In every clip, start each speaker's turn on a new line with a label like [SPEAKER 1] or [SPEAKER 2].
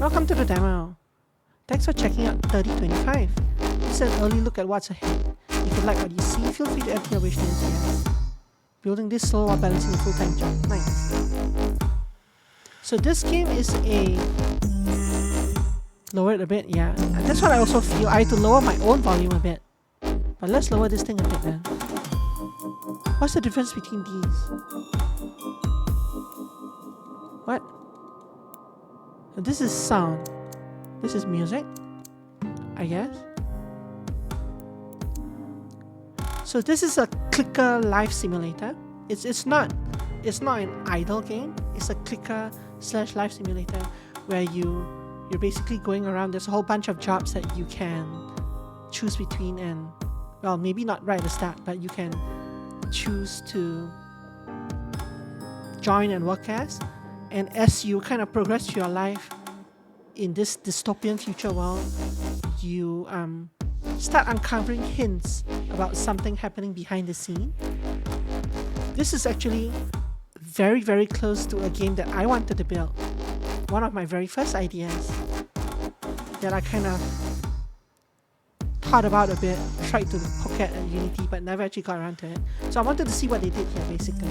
[SPEAKER 1] Welcome to the demo. Thanks for checking out 3025. This is an early look at what's ahead. If you like what you see, feel free to add your wish list here. Building this slow while balancing a full-time job. Nice. So this game is a... Lower it a bit, yeah. And that's what I also feel. I had to lower my own volume a bit. But let's lower this thing a bit then. What's the difference between these? What? This is sound. This is music, I guess. So this is a clicker life simulator. It's not an idle game. It's a clicker / life simulator where you're basically going around. There's a whole bunch of jobs that you can choose between, and well, maybe not right at the start, but you can choose to join and work as. And as you kind of progress through your life in this dystopian future world, you start uncovering hints about something happening behind the scene. This is actually very, very close to a game that I wanted to build. One of my very first ideas that I kind of thought about a bit, tried to poke at Unity, but never actually got around to it. So I wanted to see what they did here, basically,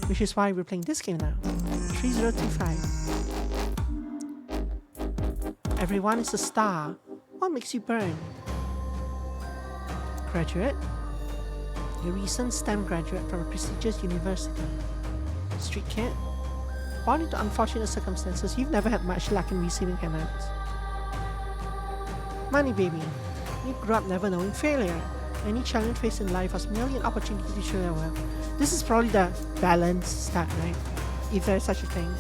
[SPEAKER 1] which is why we're playing this game now. 3025. Everyone is a star. What makes you burn? Graduate. A recent STEM graduate from a prestigious university. Street kid. Born into unfortunate circumstances, you've never had much luck in receiving handouts. Money baby. You grew up never knowing failure. Any challenge faced in life was merely an opportunity to show your worth. This is probably the balanced start, right? If there is such a thing.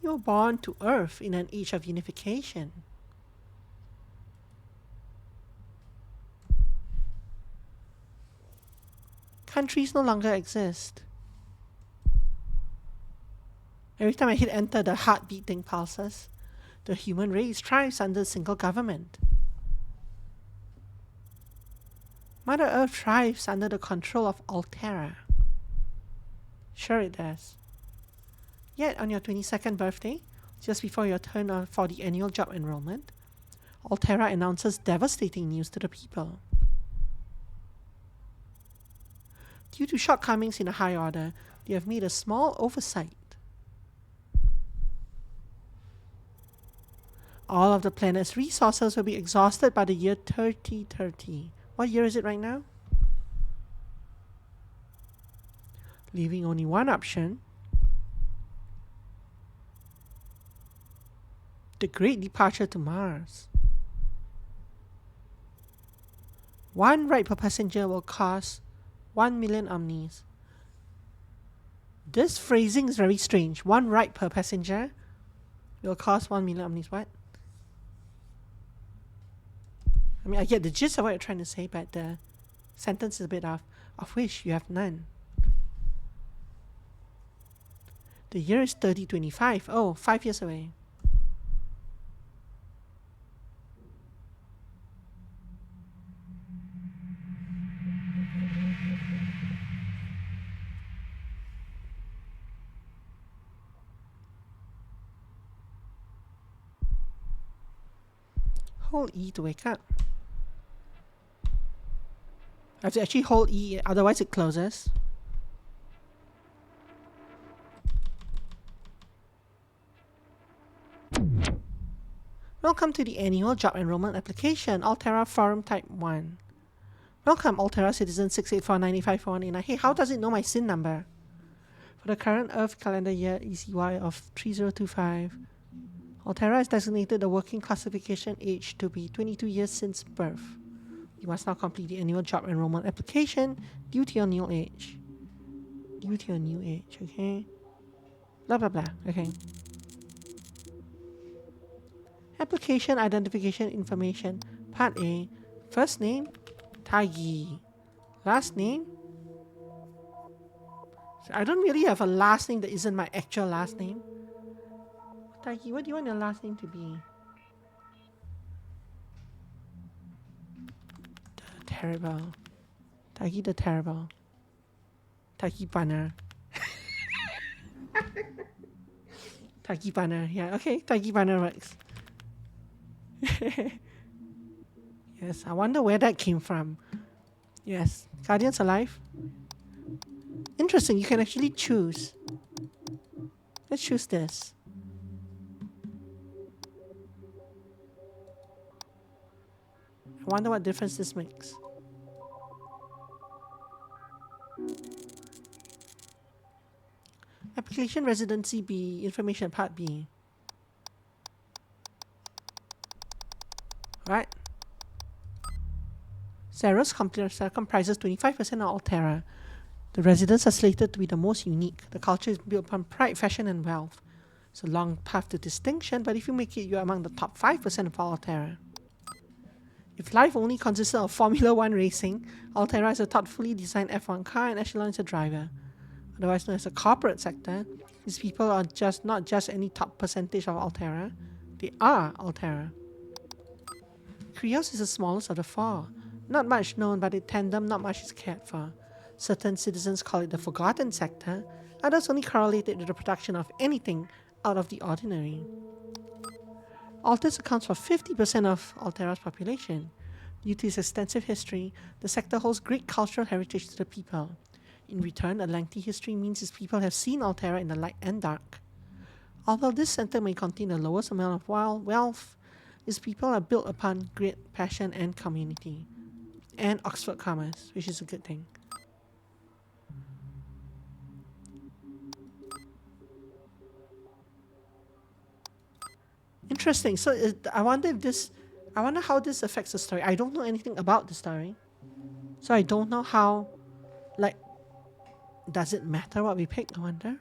[SPEAKER 1] You're born to Earth in an age of unification. Countries no longer exist. Every time I hit enter, the heartbeating pulses. The human race thrives under a single government. Mother Earth thrives under the control of Alterra. Sure it does. Yet on your 22nd birthday, just before your turn for the annual job enrollment, Alterra announces devastating news to the people. Due to shortcomings in the high order, they have made a small oversight. All of the planet's resources will be exhausted by the year 3030. What year is it right now? Leaving only one option. The great departure to Mars. One ride per passenger will cost 1 million omnis. This phrasing is very strange. One ride per passenger will cost 1 million omnis. What? I mean, I get the gist of what you're trying to say, but the sentence is a bit off. Of which you have none. The year is 3025. Oh, 5 years away. Hold E to wake up. I have to actually hold E, otherwise it closes. Welcome to the annual job enrollment application, Alterra Forum Type 1. Welcome, Alterra Citizen 684954189. Hey, how does it know my SIN number? For the current Earth calendar year ECY of 3025, Alterra has designated the working classification age to be 22 years since birth. You must now complete the annual job enrollment application due to your new age. Due to your new age, okay? Blah, blah, blah, okay. Application identification information. Part A. First name, Tagi. Last name? So I don't really have a last name that isn't my actual last name. Tagi, what do you want your last name to be? Terrible. Tagi the Terrible. Tagi banner. Tagi banner. Yeah, okay. Tagi banner works. Yes, I wonder where that came from. Yes, Guardians alive. Interesting, you can actually choose. Let's choose this. I wonder what difference this makes. Application residency B, information part B. Right? Xeros comprises 25% of Altera. The residents are slated to be the most unique. The culture is built upon pride, fashion, and wealth. It's a long path to distinction, but if you make it, you're among the top 5% of Altera. If life only consisted of Formula One racing, Altera is a thoughtfully designed F1 car and Echelon is a driver. Otherwise known as a corporate sector, these people are not just any top percentage of Altera, they are Altera. Krios is the smallest of the four. Not much known, but in tandem, not much is cared for. Certain citizens call it the forgotten sector, others only correlate it with the production of anything out of the ordinary. Altus accounts for 50% of Altera's population. Due to its extensive history, the sector holds great cultural heritage to the people. In return, a lengthy history means its people have seen Altera in the light and dark. Although this center may contain the lowest amount of wealth, its people are built upon great passion and community. And Oxford Commerce, which is a good thing. Interesting. So I wonder how this affects the story. I don't know anything about the story. So I don't know how, like, does it matter what we pick, I wonder?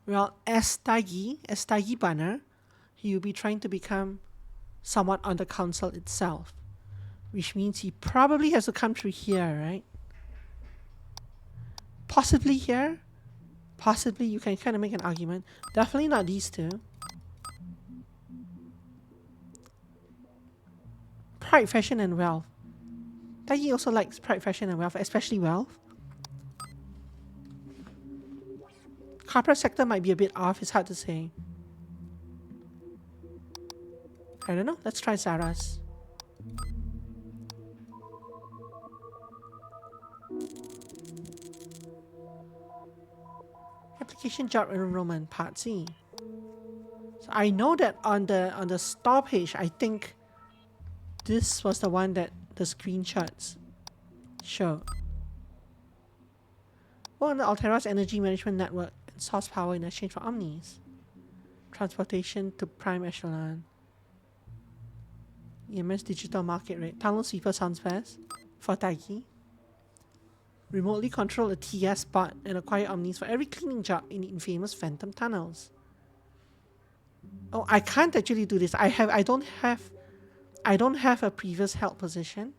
[SPEAKER 1] Well, as Tagi Banner, he will be trying to become someone on the council itself. Which means he probably has to come through here, right? Possibly here. Possibly you can kind of make an argument. Definitely not these two. Pride, fashion, and wealth. Tagi also likes pride, fashion, and wealth, especially wealth. Corporate sector might be a bit off, it's hard to say. I don't know, let's try Zara's. Application job enrollment part C. So I know that on the store page, I think this was the one that the screenshots show. On the Altera's energy management network and source power in exchange for Omnis. Transportation to prime echelon. EMS digital market rate. Tunnel sweeper sounds best for Tagi. Remotely control a TS bot and acquire Omnis for every cleaning job in the infamous Phantom Tunnels. Oh, I can't actually do this. I don't have a previous held position.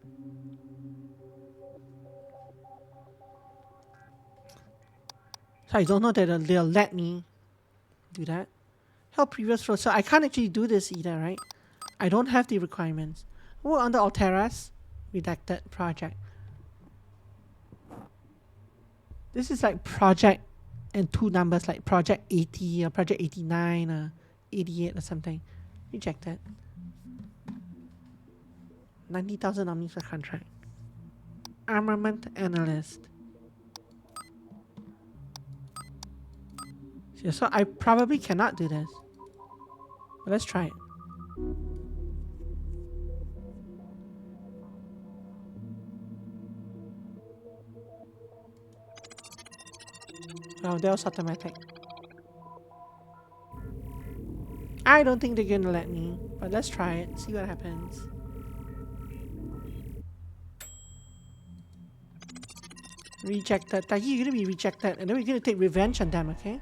[SPEAKER 1] So I don't know that they'll let me do that. Held previous role. So I can't actually do this either, right? I don't have the requirements. Work under Altera's redacted project. This is like project and two numbers like project 80 or project 89 or 88 or something. Rejected. 90,000 Omnis per contract. Armament analyst. So I probably cannot do this. But let's try it. Oh, that was automatic. I don't think they're gonna let me, but let's try it, see what happens. Rejected. Tagi, you're gonna be rejected, and then we're gonna take revenge on them, okay?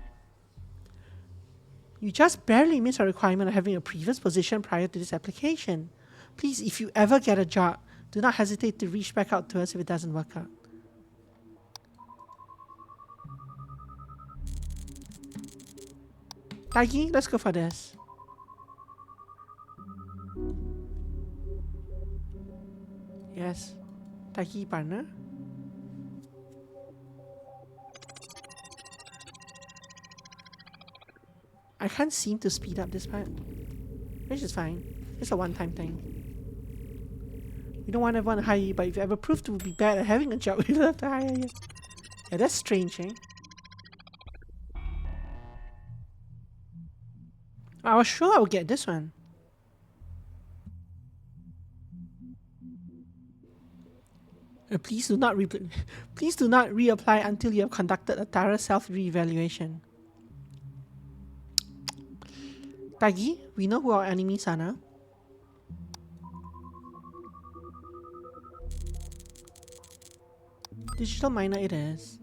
[SPEAKER 1] You just barely missed a requirement of having a previous position prior to this application. Please, if you ever get a job, do not hesitate to reach back out to us if it doesn't work out. Tagi, let's go for this. Yes. Taiki partner. I can't seem to speed up this part, which is fine. It's a one-time thing. We don't want everyone to hire you, but if you ever prove to be bad at having a job, we don't have to hire you. Yeah, that's strange, eh? I was sure I would get this one. Please do not please do not reapply until you have conducted a thorough self-reevaluation. Peggy, we know who our enemies are now. Digital miner it is.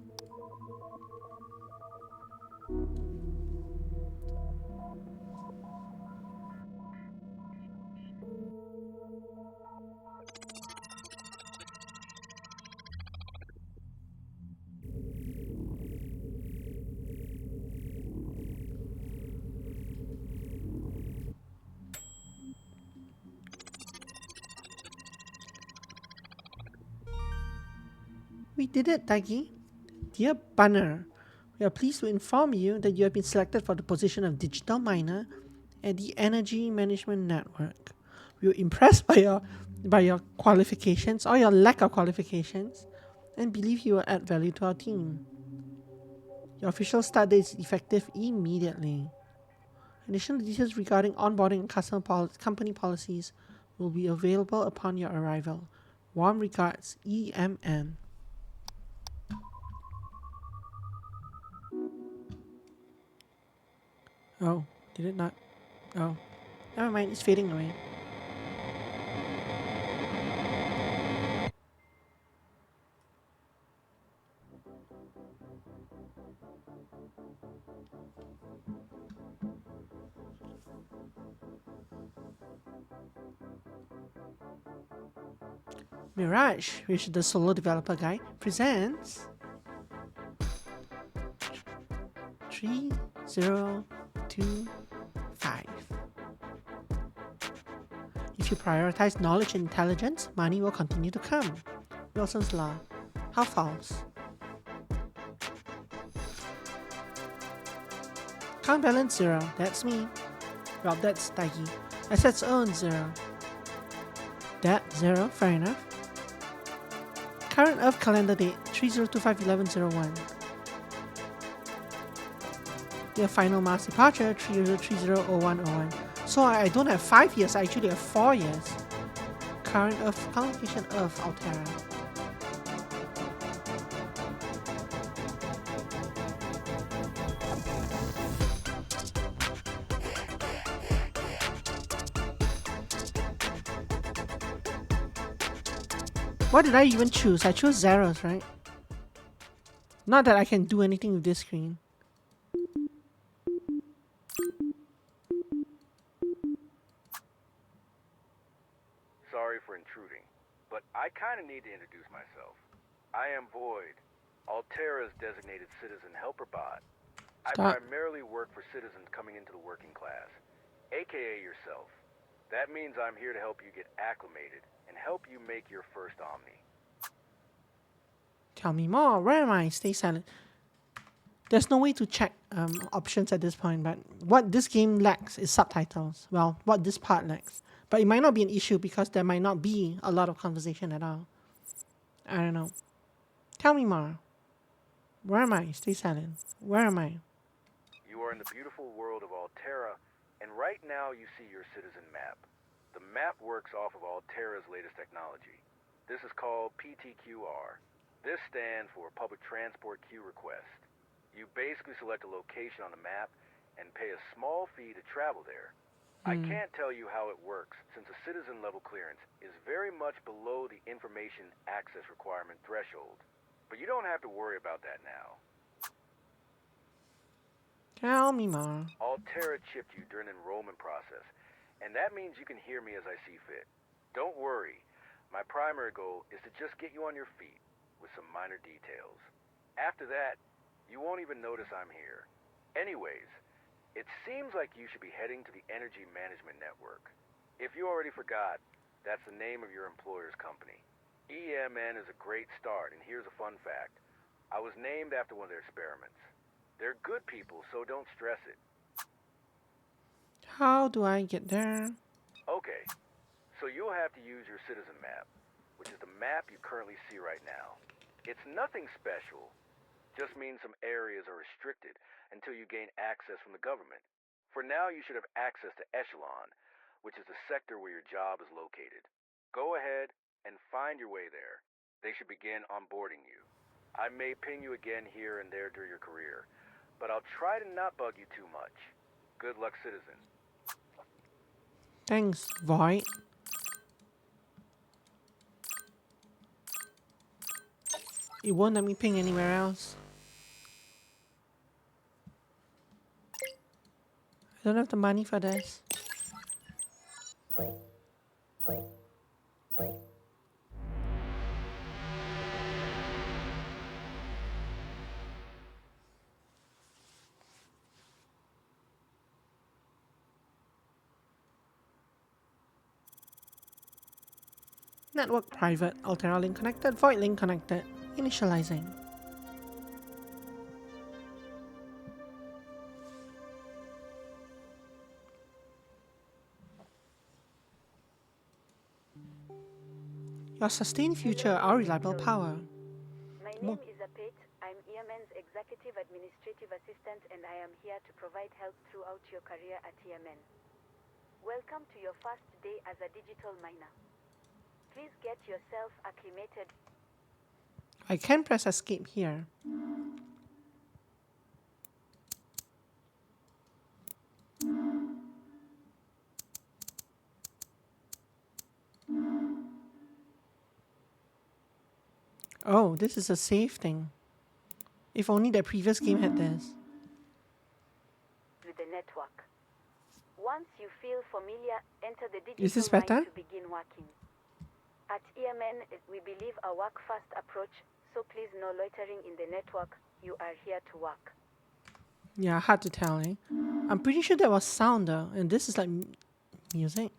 [SPEAKER 1] We did it, Taggy. Dear Banner, we are pleased to inform you that you have been selected for the position of digital miner at the Energy Management Network. We were impressed by your qualifications or your lack of qualifications and believe you will add value to our team. Your official start date is effective immediately. Additional details regarding onboarding and company policies will be available upon your arrival. Warm regards, EMN. Oh, did it not? Oh, never mind, it's fading away. Mirage, which is the solo developer guy, presents 3025. If you prioritize knowledge and intelligence, money will continue to come. Wilson's Law. How false? Count balance 0. That's me. Well, that's Taiki. Assets owned 0. That 0. Fair enough. Current Earth calendar date 3025-1101. Your final mass departure 3030-0101. So I don't have 5 years, I actually have 4 years. Current Earth collocation Earth Altera. What did I even choose? I chose zeros, right? Not that I can do anything with this screen.
[SPEAKER 2] Sorry for intruding, but I kind of need to introduce myself. I am Void, Altera's designated citizen helper bot. I primarily work for citizens coming into the working class, aka yourself. That means I'm here to help you get acclimated and help you make your first Omni.
[SPEAKER 1] Tell me more. Where am I? Stay silent. There's no way to check options at this point, but what this game lacks is subtitles. Well, what this part lacks. But it might not be an issue because there might not be a lot of conversation at all. I don't know. Tell me more. Where am I? Stay silent. Where am I?
[SPEAKER 2] You are in the beautiful world of Altera, and right now you see your citizen map. The map works off of Altera's latest technology. This is called PTQR. This stands for Public Transport Queue Request. You basically select a location on the map and pay a small fee to travel there. I can't tell you how it works, since a citizen level clearance is very much below the information access requirement threshold. But you don't have to worry about that now.
[SPEAKER 1] Tell me more.
[SPEAKER 2] Altera chipped you during the enrollment process, and that means you can hear me as I see fit. Don't worry, my primary goal is to just get you on your feet, with some minor details. After that, you won't even notice I'm here. Anyways, it seems like you should be heading to the Energy Management Network. If you already forgot, that's the name of your employer's company. EMN is a great start, and here's a fun fact. I was named after one of their experiments. They're good people, so don't stress it.
[SPEAKER 1] How do I get there?
[SPEAKER 2] Okay, so you'll have to use your citizen map, which is the map you currently see right now. It's nothing special, just means some areas are restricted until you gain access from the government. For now, you should have access to Echelon, which is the sector where your job is located. Go ahead and find your way there. They should begin onboarding you. I may ping you again here and there during your career, but I'll try to not bug you too much. Good luck, citizen.
[SPEAKER 1] Thanks, Void. It won't let me ping anywhere else. I don't have the money for this. Network private, Altera link connected, Void link connected. Initializing. Your sustained future, our reliable power.
[SPEAKER 3] My name is Apet. I'm EMN's Executive Administrative Assistant, and I am here to provide help throughout your career at EMN. Welcome to your first day as a digital miner. Please get yourself acclimated.
[SPEAKER 1] I can press escape here. Oh, this is a save thing. If only the previous game had this.
[SPEAKER 3] With the network. Once you feel familiar, enter the
[SPEAKER 1] Is this
[SPEAKER 3] digital
[SPEAKER 1] better?
[SPEAKER 3] mine to begin working. At EMN, we believe a work-first approach, so please no loitering in the network. You are here to work.
[SPEAKER 1] Yeah, hard to tell, eh? I'm pretty sure that was sound though, and this is like music.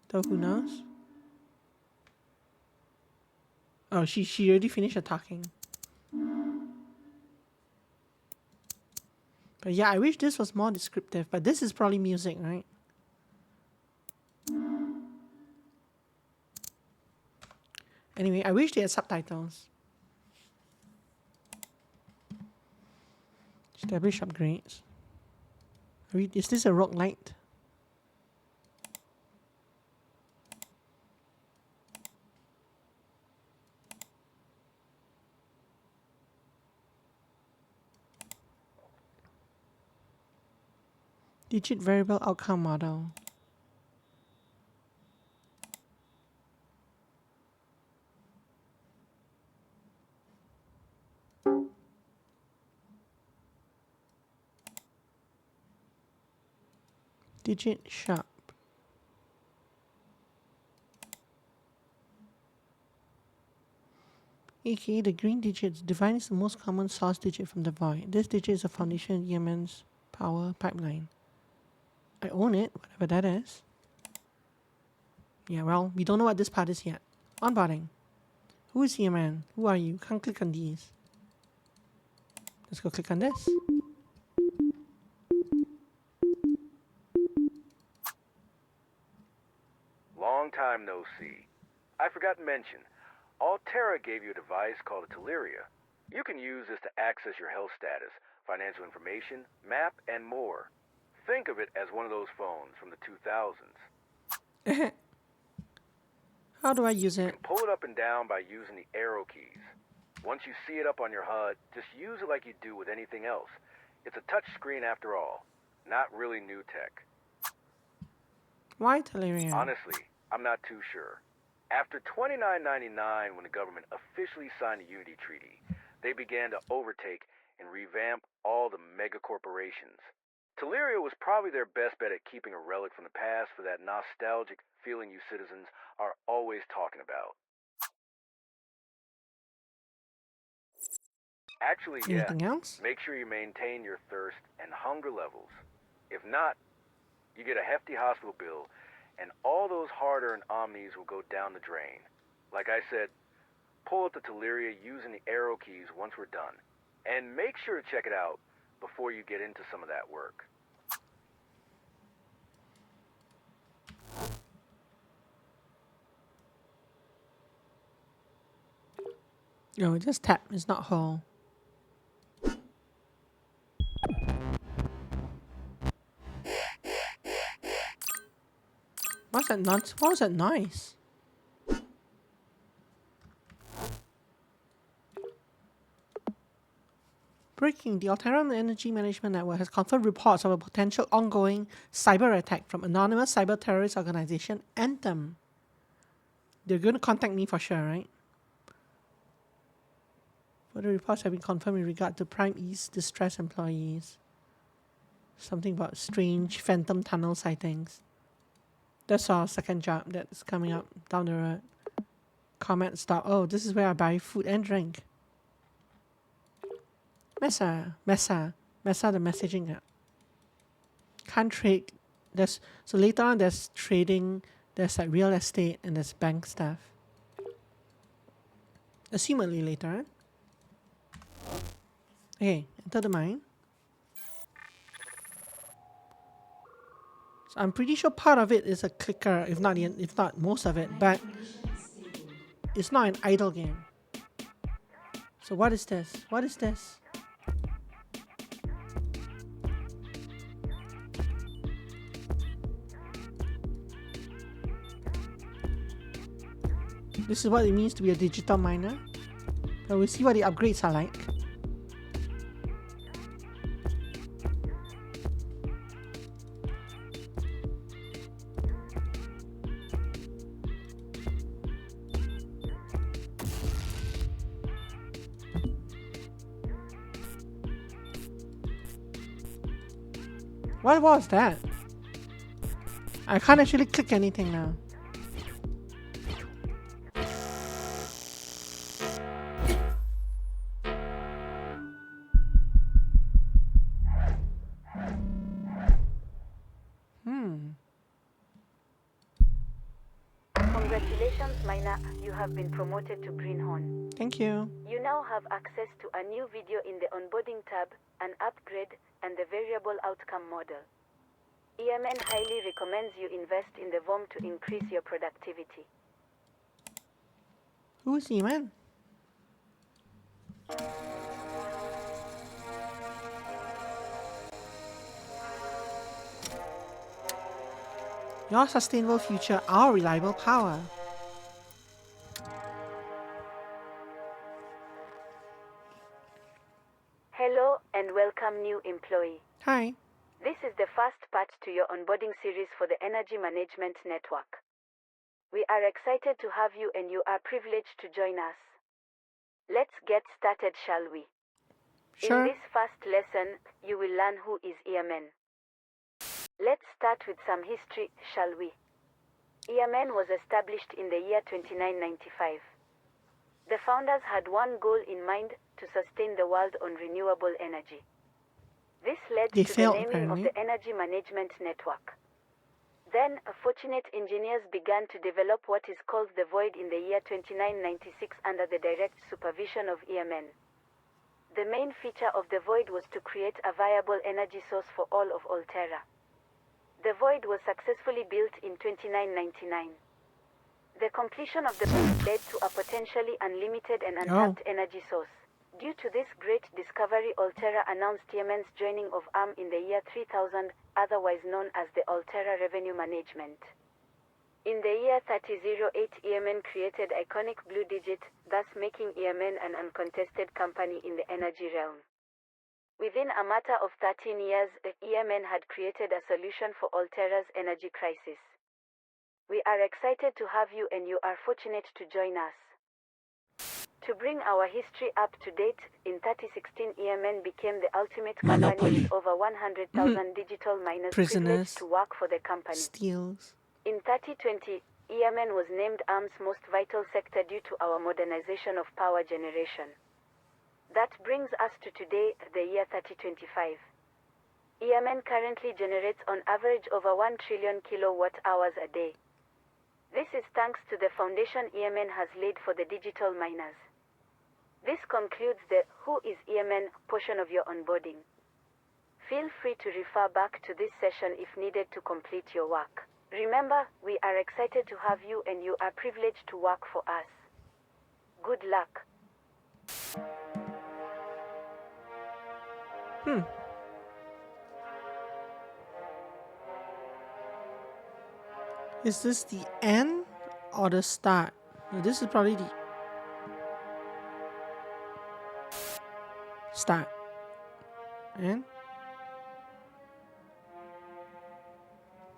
[SPEAKER 1] Though who knows? Oh, she already finished her talking. But yeah, I wish this was more descriptive, but this is probably music, right? Anyway, I wish they had subtitles. Establish upgrades. Is this a rock light? Digit variable outcome model. Digit sharp. AKA the green digit defines the most common source digit from the void. This digit is a foundation of Yemen's power pipeline. I own it, whatever that is. Yeah, well, we don't know what this part is yet. Onboarding. Who is Yemen? Who are you? Can't click on these. Let's go click on this.
[SPEAKER 2] Long time no see. I forgot to mention, Altera gave you a device called a Teleria. You can use this to access your health status, financial information, map, and more. Think of it as one of those phones from the 2000s.
[SPEAKER 1] How do I use
[SPEAKER 2] You
[SPEAKER 1] it?
[SPEAKER 2] can pull it up and down by using the arrow keys. Once you see it up on your HUD, just use it like you do with anything else. It's a touch screen after all, not really new tech.
[SPEAKER 1] Why Teleria?
[SPEAKER 2] Honestly, I'm not too sure. After $29.99, when the government officially signed the Unity Treaty, they began to overtake and revamp all the mega corporations. Teleria was probably their best bet at keeping a relic from the past for that nostalgic feeling you citizens are always talking about. Actually, yeah.
[SPEAKER 1] Anything else?
[SPEAKER 2] Make sure you maintain your thirst and hunger levels. If not, you get a hefty hospital bill and all those hard-earned omnis will go down the drain. Like I said, pull up the Teleria using the arrow keys once we're done. And make sure to check it out before you get into some of that work.
[SPEAKER 1] No, just tap. It's not hold. What's that nonsense? What was that noise? Breaking, the Alterra Energy Management Network has confirmed reports of a potential ongoing cyber attack from anonymous cyber terrorist organization Anthem. They're going to contact me for sure, right? Further reports have been confirmed in regard to Prime East distressed employees. Something about strange phantom tunnel sightings. That's our second job that's coming up down the road. Comment stop. Oh, this is where I buy food and drink. Mesa the messaging app. Can't trade. So later on there's trading, there's like real estate, and there's bank stuff. Assumedly later on. Okay, enter the mine. So I'm pretty sure part of it is a clicker, if not most of it, but it's not an idle game. So what is this? What is this? This is what it means to be a digital miner. But we'll see what the upgrades are like. What was that? I can't actually click anything now.
[SPEAKER 3] Congratulations, Miner. You have been promoted to Greenhorn.
[SPEAKER 1] Thank you.
[SPEAKER 3] You now have access to a new video in the onboarding tab, an upgrade, and the variable outcome model. EMN highly recommends you invest in the VOM to increase your productivity.
[SPEAKER 1] Who is he, man? Your sustainable future, our reliable power.
[SPEAKER 3] Hello and welcome, new employee.
[SPEAKER 1] Hi.
[SPEAKER 3] This is the first part to your onboarding series for the Energy Management Network. We are excited to have you and you are privileged to join us. Let's get started, shall we?
[SPEAKER 1] Sure.
[SPEAKER 3] In this first lesson, you will learn who is EMN. Let's start with some history, shall we? EMN was established in the year 2995. The founders had one goal in mind: to sustain the world on renewable energy. This led to the naming of the Energy Management Network. Then, fortunate engineers began to develop what is called the Void in the year 2996 under the direct supervision of EMN. The main feature of the Void was to create a viable energy source for all of Alterra. The Void was successfully built in 2999. The completion of the build led to a potentially unlimited and untapped energy source. Due to this great discovery, Alterra announced EMN's joining of ARM in the year 3000, otherwise known as the Alterra Revenue Management. In the year 3008, EMN created iconic Blue Digit, thus making EMN an uncontested company in the energy realm. Within a matter of 13 years, EMN had created a solution for Alterra's energy crisis. We are excited to have you and you are fortunate to join us. To bring our history up to date, in 3016 EMN became the ultimate company with over 100,000 digital miners privileged to work for the company.
[SPEAKER 1] Steals.
[SPEAKER 3] In 3020, EMN was named ARM's most vital sector due to our modernization of power generation. That brings us to today, the year 3025. Yemen currently generates on average over 1 trillion kilowatt hours a day. This is thanks to the foundation Yemen has laid for the digital miners. This concludes the Who is Yemen portion of your onboarding. Feel free to refer back to this session if needed to complete your work. Remember, we are excited to have you and you are privileged to work for us. Good luck.
[SPEAKER 1] Is this the end or the start? No, this is probably the start. And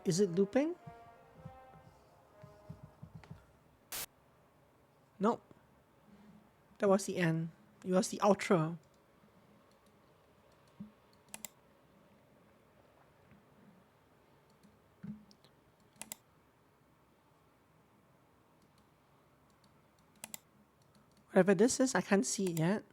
[SPEAKER 1] is it looping? Nope. That was the end. It was the outro. Whatever this is, I can't see it yet.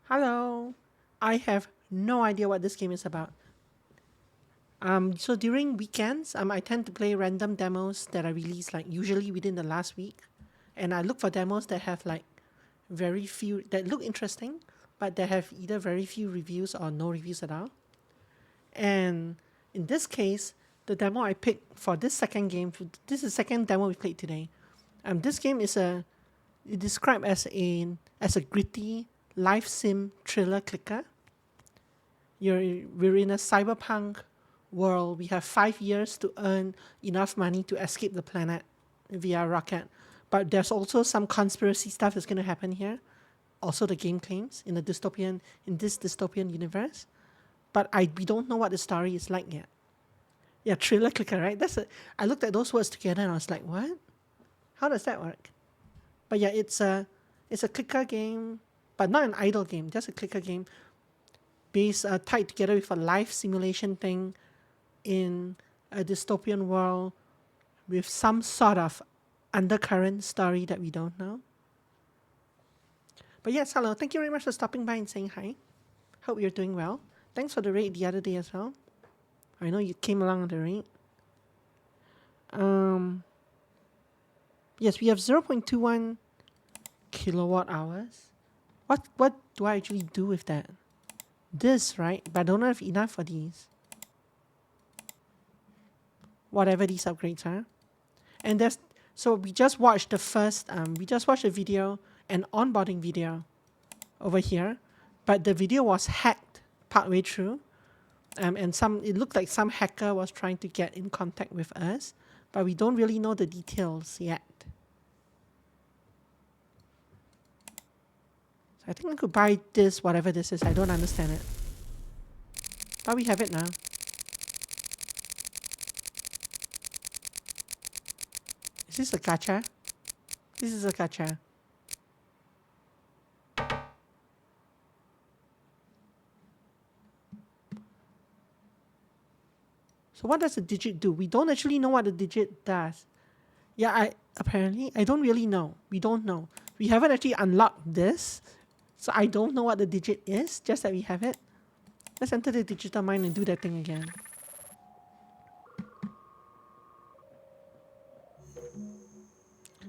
[SPEAKER 1] Hello. I have no idea what this game is about. So during weekends, I tend to play random demos that are released like usually within the last week, and I look for demos that have like very few that look interesting, but that have either very few reviews or no reviews at all. And in this case, the demo I picked for this second game, this is the second demo we played today. This game is described as a gritty life sim thriller clicker. We're in a cyberpunk world. We have 5 years to earn enough money to escape the planet via rocket. But there's also some conspiracy stuff that's going to happen here. Also, the game claims in this dystopian universe. But we don't know what the story is like yet. Yeah, thriller clicker, right? I looked at those words together and I was like, what? How does that work? But yeah, it's a clicker game, but not an idle game, just a clicker game tied together with a life simulation thing in a dystopian world with some sort of undercurrent story that we don't know. But yes, hello. Thank you very much for stopping by and saying hi. Hope you're doing well. Thanks for the raid the other day as well. I know you came along on the raid. Yes, we have 0.21 kilowatt hours. What do I actually do with that? This, right? But I don't have enough for these. Whatever these upgrades are. And so we just watched the first, we just watched a video, an onboarding video over here. But the video was hacked partway through. And it looked like some hacker was trying to get in contact with us. But we don't really know the details yet. So I think I could buy this, whatever this is. I don't understand it. But we have it now. Is this a gacha? This is a gacha. So what does the digit do? We don't actually know what the digit does. Yeah, apparently, I don't really know. We don't know. We haven't actually unlocked this. So I don't know what the digit is, just that we have it. Let's enter the digital mine and do that thing again.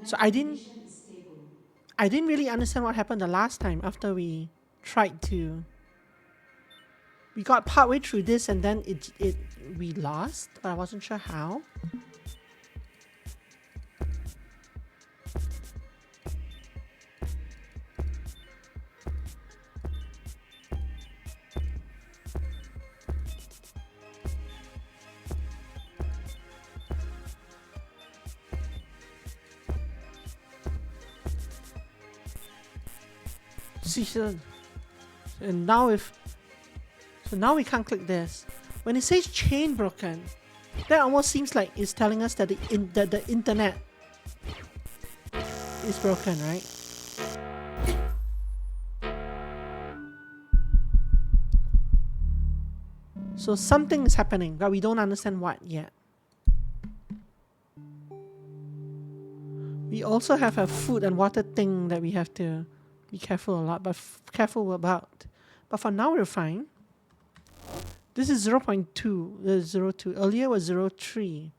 [SPEAKER 1] So I didn't really understand what happened the last time after we tried to. We got partway through this and then we lost, but I wasn't sure how. See, so now we can't click this. When it says chain broken, that almost seems like it's telling us that the internet is broken, right? So something is happening, but we don't understand what yet. We also have a food and water thing that we have to be careful a lot, but careful about. But for now, we're fine. This is 0.2. This is 0.2. Earlier was 0.3.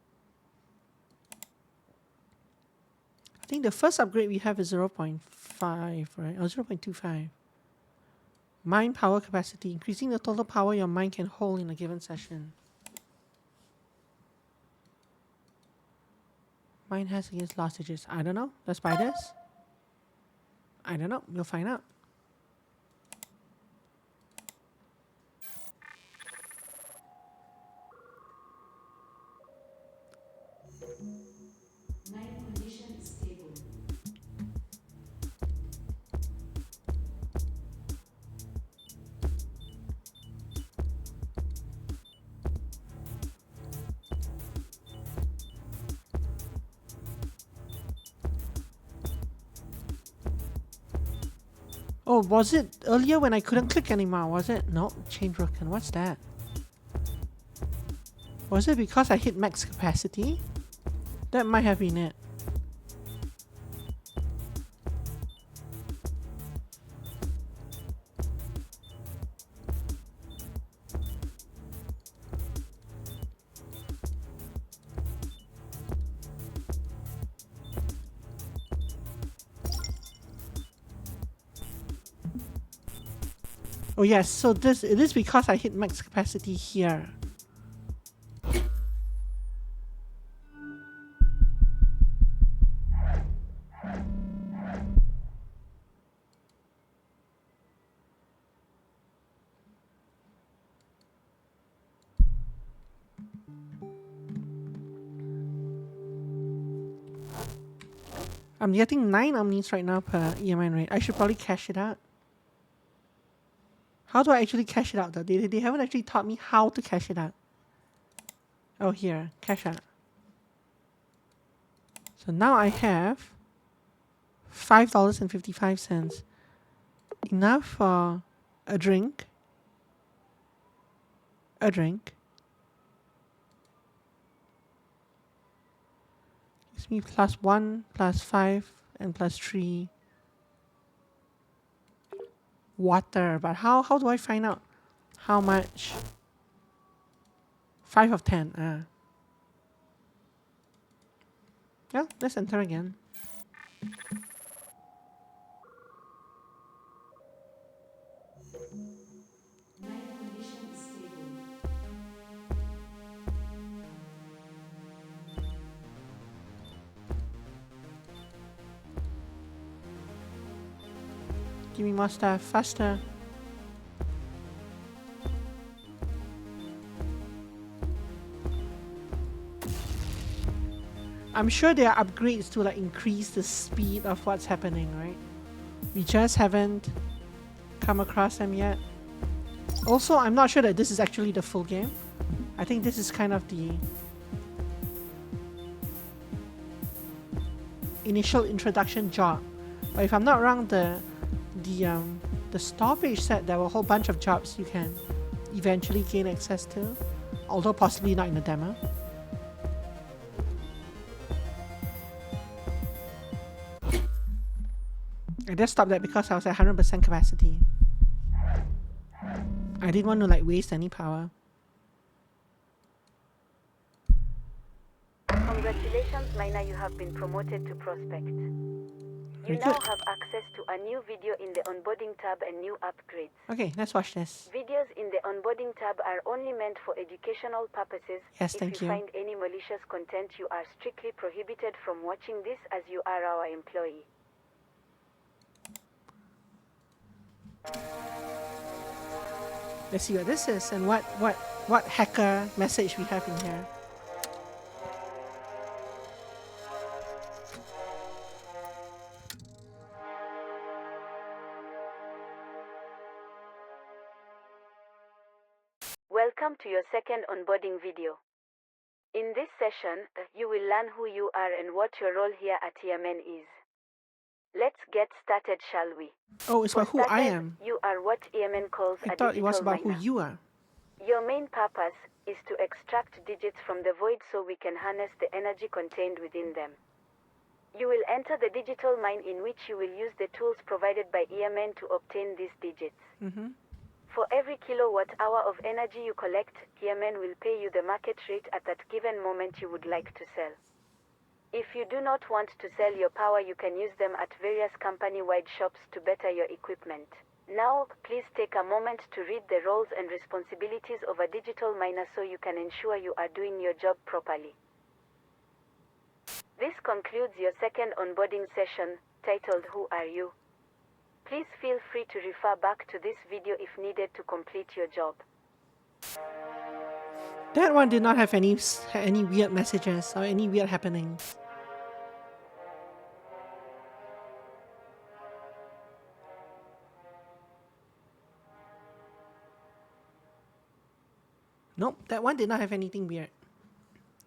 [SPEAKER 1] I think the first upgrade we have is 0.5, right? Or 0.25. Mine power capacity. Increasing the total power your mine can hold in a given session. Mine has against lostages. I don't know. Let's buy this. I don't know. We'll find out. Oh, was it earlier when I couldn't click anymore? Was it? No, chain broken. What's that? Was it because I hit max capacity? That might have been it. Oh yes, so it is because I hit max capacity here. I'm getting 9 omnis right now per EMN rate. I should probably cash it out. How do I actually cash it out though? They haven't actually taught me how to cash it out. Oh, here, cash out. So now I have $5.55. Enough for a drink. A drink. Gives me +1, +5, and +3. Water, but how do I find out how much? 5 of 10. Well, let's enter again. Give me more stuff, faster. I'm sure there are upgrades to like increase the speed of what's happening, right? We just haven't come across them yet. Also, I'm not sure that this is actually the full game. I think this is kind of the initial introduction job. But if I'm not wrong, the store page said there were a whole bunch of jobs you can eventually gain access to, although possibly not in the demo. I just stopped that because I was at 100% capacity. I didn't want to like waste any power.
[SPEAKER 3] Congratulations, Mina, you have been promoted to Prospect. You
[SPEAKER 1] Very
[SPEAKER 3] now
[SPEAKER 1] good.
[SPEAKER 3] have access to a new video in the onboarding tab and new upgrades.
[SPEAKER 1] Okay, let's watch this.
[SPEAKER 3] Videos in the onboarding tab are only meant for educational purposes.
[SPEAKER 1] Yes, thank
[SPEAKER 3] If you
[SPEAKER 1] you.
[SPEAKER 3] find any malicious content, you are strictly prohibited from watching this as you are our employee.
[SPEAKER 1] Let's see what this is and what hacker message we have in here.
[SPEAKER 3] Welcome to your second onboarding video. In this session, you will learn who you are and what your role here at EMN is. Let's get started, shall we?
[SPEAKER 1] Oh, it's
[SPEAKER 3] For
[SPEAKER 1] about who I
[SPEAKER 3] starters,
[SPEAKER 1] am.
[SPEAKER 3] You are what EMN calls
[SPEAKER 1] I
[SPEAKER 3] a
[SPEAKER 1] thought it was
[SPEAKER 3] digital
[SPEAKER 1] about who
[SPEAKER 3] miner.
[SPEAKER 1] you are.
[SPEAKER 3] Your main purpose is to extract digits from the void so we can harness the energy contained within them. You will enter the digital mine in which you will use the tools provided by EMN to obtain these digits. For every kilowatt hour of energy you collect, EMN will pay you the market rate at that given moment you would like to sell. If you do not want to sell your power, you can use them at various company-wide shops to better your equipment. Now, please take a moment to read the roles and responsibilities of a digital miner so you can ensure you are doing your job properly. This concludes your second onboarding session, titled Who Are You? Please feel free to refer back to this video if needed to complete your job.
[SPEAKER 1] That one did not have any weird messages or any weird happenings. Nope, that one did not have anything weird.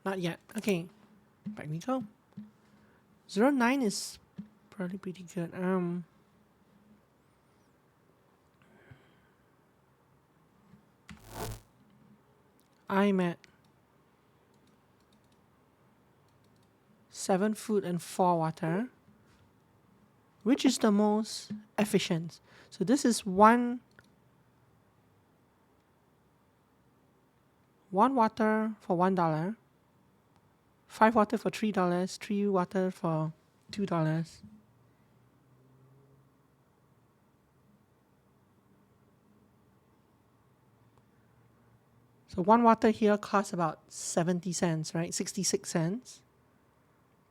[SPEAKER 1] Not yet. Okay, back we go. 09 is probably pretty good. I'm at 7 food and 4 water. Which is the most efficient? So this is one water for $1, 5 water for $3, 3 water for $2. So 1 water here costs about 70 cents, right? 66 cents.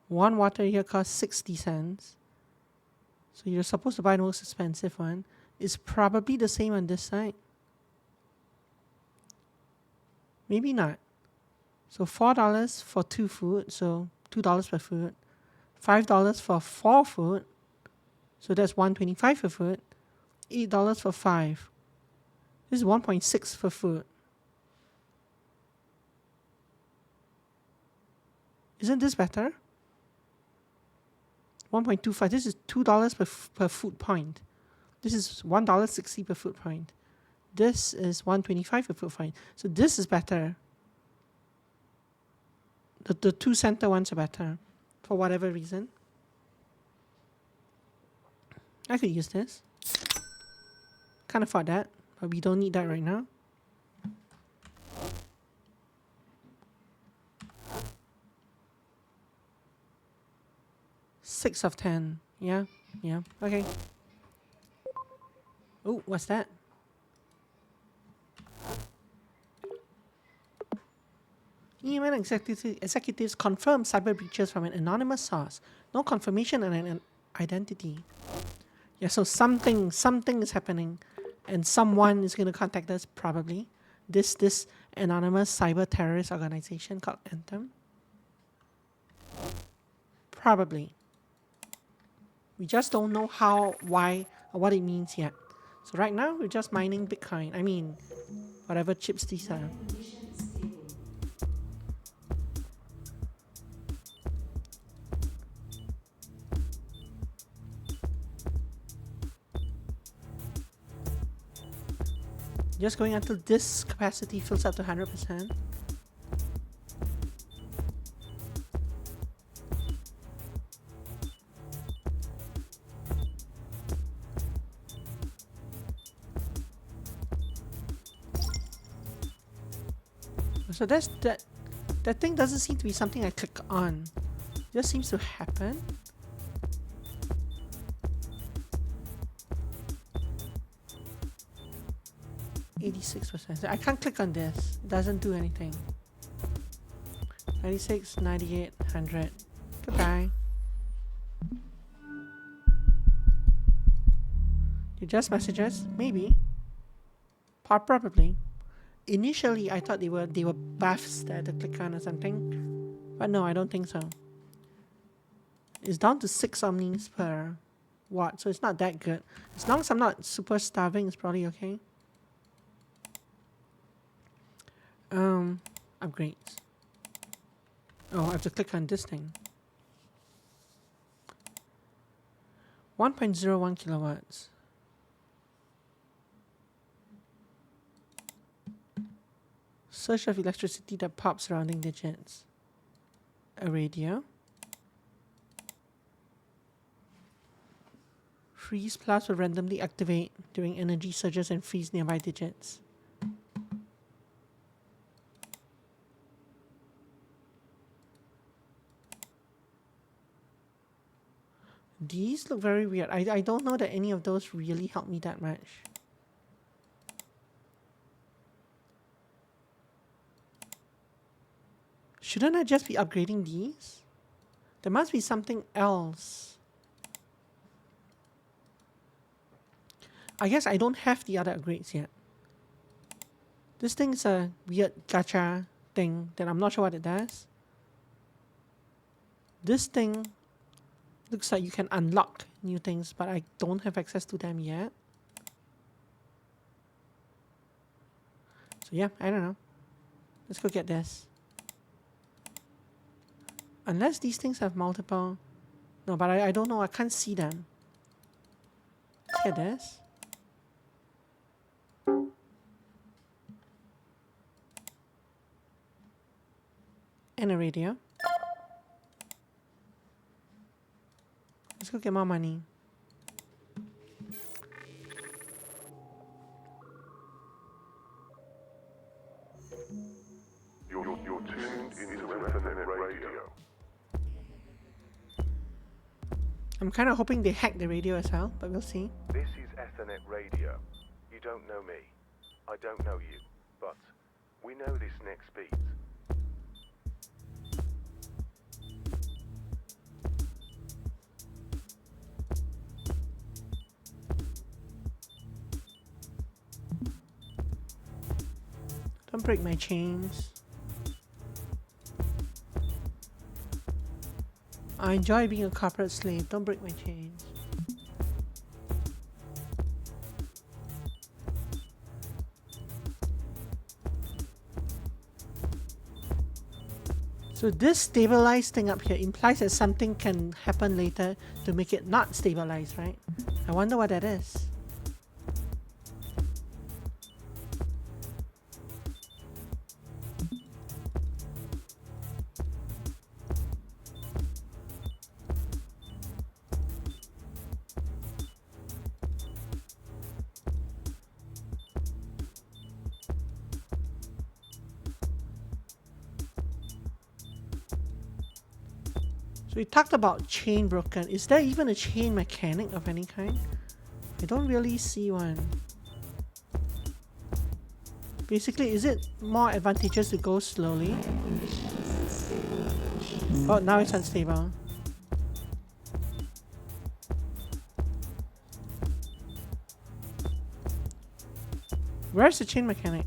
[SPEAKER 1] 1 water here costs 60 cents. So you're supposed to buy the most expensive one. It's probably the same on this side. Maybe not. So $4 for 2 food, so $2 per food. $5 for 4 food, so that's $1.25 for food. $8 for 5. This is 1.6 for food. Isn't this better? 1.25. This is $2 per food point. This is $1.60 per food point. This is $1.25 per food point. So this is better. The two center ones are better for whatever reason. I could use this. Can't afford that, but we don't need that right now. Six of 10. Yeah. Okay. Oh, what's that? EMN executives confirm cyber breaches from an anonymous source. No confirmation and an identity. Yeah, so something is happening, and someone is going to contact us probably. This anonymous cyber terrorist organization called Anthem. Probably. We just don't know how, why, or what it means yet. So right now we're just mining Bitcoin. I mean, whatever chips these are. Just going until this capacity fills up to 100%. So that's that. That thing doesn't seem to be something I click on. It just seems to happen. %. I can't click on this. It doesn't do anything. 96, 98, 100. Goodbye. You just messages? Maybe. Probably. Initially, I thought they were buffs that I had to click on or something. But no, I don't think so. It's down to 6 omnis per watt, so it's not that good. As long as I'm not super starving, it's probably okay. Upgrades. Oh, I have to click on this thing. 1.01 kilowatts. Surge of electricity that pops surrounding digits. A radio. Freeze Plus will randomly activate during energy surges and freeze nearby digits. These look very weird. I don't know that any of those really help me that much. Shouldn't I just be upgrading these? There must be something else. I guess I don't have the other upgrades yet. This thing is a weird gacha thing that I'm not sure what it does. This thing looks like you can unlock new things, but I don't have access to them yet. So yeah, I don't know. Let's go get this. Unless these things have multiple... No, but I don't know. I can't see them. Let's get this. And a radio. Let's go get more money.
[SPEAKER 4] You're tuned into Ethernet Radio.
[SPEAKER 1] I'm kind of hoping they hack the radio as well, but we'll see.
[SPEAKER 4] This is Ethernet Radio. You don't know me. I don't know you. But we know this next beat.
[SPEAKER 1] Don't break my chains. I enjoy being a corporate slave. Don't break my chains. So this stabilized thing up here implies that something can happen later to make it not stabilized, right? I wonder what that is. We talked about chain broken. Is there even a chain mechanic of any kind? I don't really see one. Basically, is it more advantageous to go slowly? Oh, now it's unstable. Where's the chain mechanic?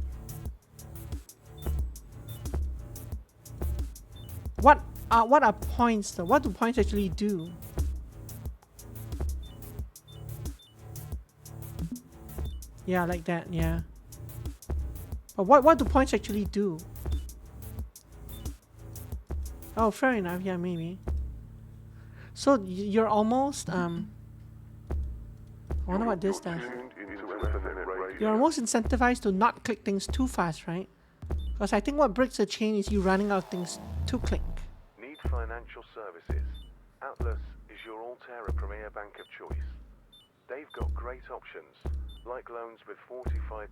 [SPEAKER 1] What are points though? What do points actually do? Yeah, like that, yeah. But what do points actually do? Oh, fair enough, yeah, maybe. So you're almost I wonder what this does. You're almost incentivized to not click things too fast, right? Because I think what breaks a chain is you running out of things to click.
[SPEAKER 4] Financial services. Atlas is your Altera Premier Bank of choice. They've got great options, like loans with 45%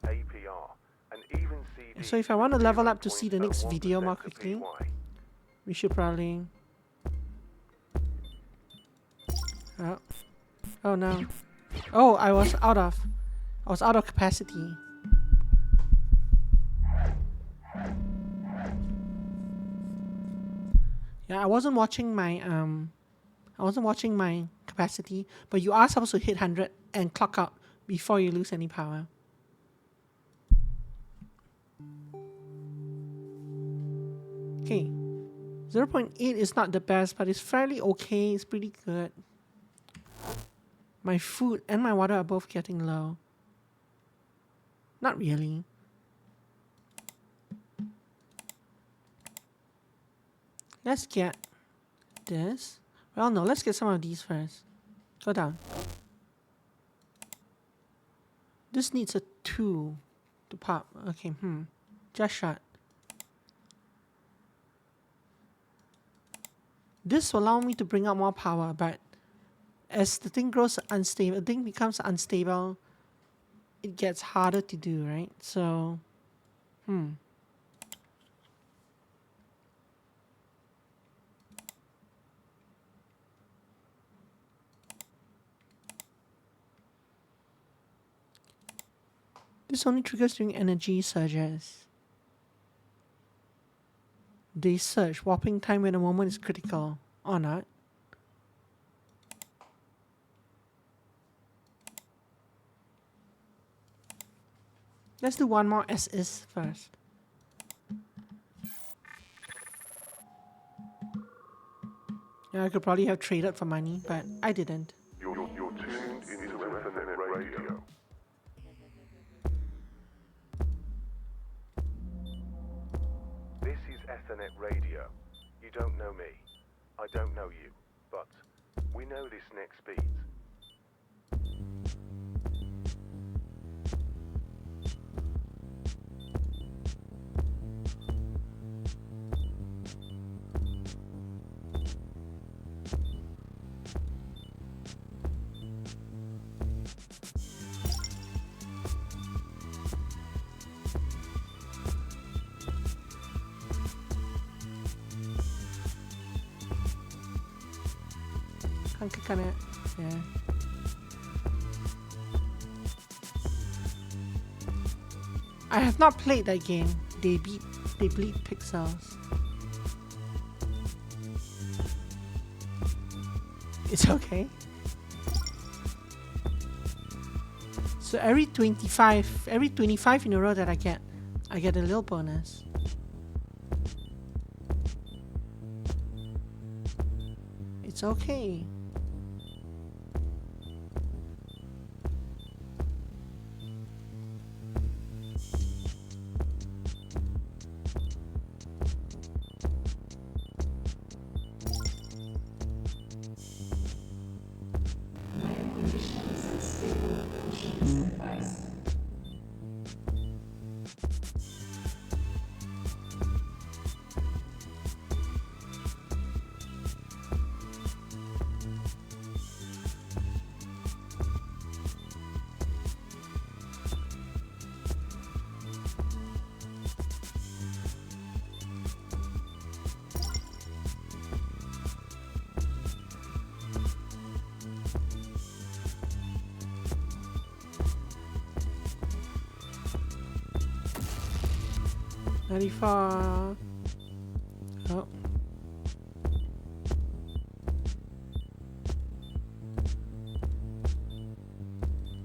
[SPEAKER 4] APR and even CD.
[SPEAKER 1] So if I want to level up to see the next video more quickly, we should probably... Oh no. Oh, I was out of capacity. Yeah, I wasn't watching my capacity, but you are supposed to hit 100 and clock out before you lose any power. Okay, 0.8 is not the best, but it's fairly okay. It's pretty good. My food and my water are both getting low. Not really. Let's get this. Well, no, let's get some of these first. Go down. This needs a 2 to pop. Okay, just shot. This will allow me to bring out more power, but as the thing grows unstable, the thing becomes unstable, it gets harder to do, right? So, this only triggers during energy surges. They surge, warping time when a moment is critical, or not. Let's do one more as is first. Yeah, I could probably have traded for money, but I didn't.
[SPEAKER 4] You're tuned into Ethernet Radio. This is Ethernet Radio. You don't know me. I don't know you. But we know this next beat.
[SPEAKER 1] Can't click on it. Yeah. I have not played that game. They bleed pixels. It's okay. So every 25 in a row that I get a little bonus. It's okay. $94. Oh.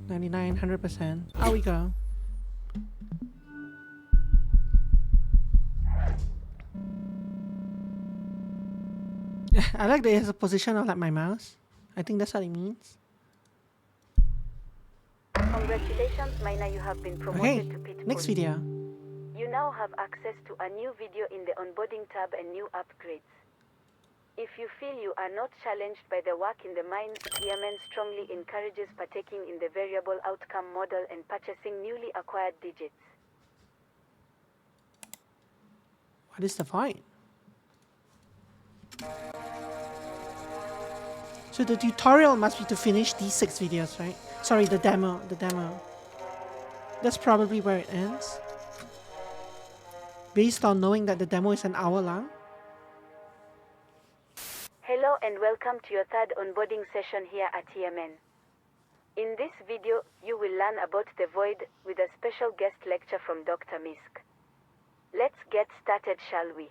[SPEAKER 1] $99, 100%. Out we go. I like that it has a position of like my mouse. I think that's what it means.
[SPEAKER 3] Congratulations, Mina, you have been promoted to Pit
[SPEAKER 1] Next
[SPEAKER 3] Police.
[SPEAKER 1] video.
[SPEAKER 3] You now have access to a new video in the onboarding tab and new upgrades. If you feel you are not challenged by the work in the mines, Yemen strongly encourages partaking in the variable outcome model and purchasing newly acquired digits.
[SPEAKER 1] What is the point? So the tutorial must be to finish these 6 videos, right? Sorry, the demo. That's probably where it ends. Based on knowing that the demo is an hour long.
[SPEAKER 3] Hello and welcome to your third onboarding session here at Yemen. In this video, you will learn about the Void with a special guest lecture from Dr. Misk. Let's get started, shall we?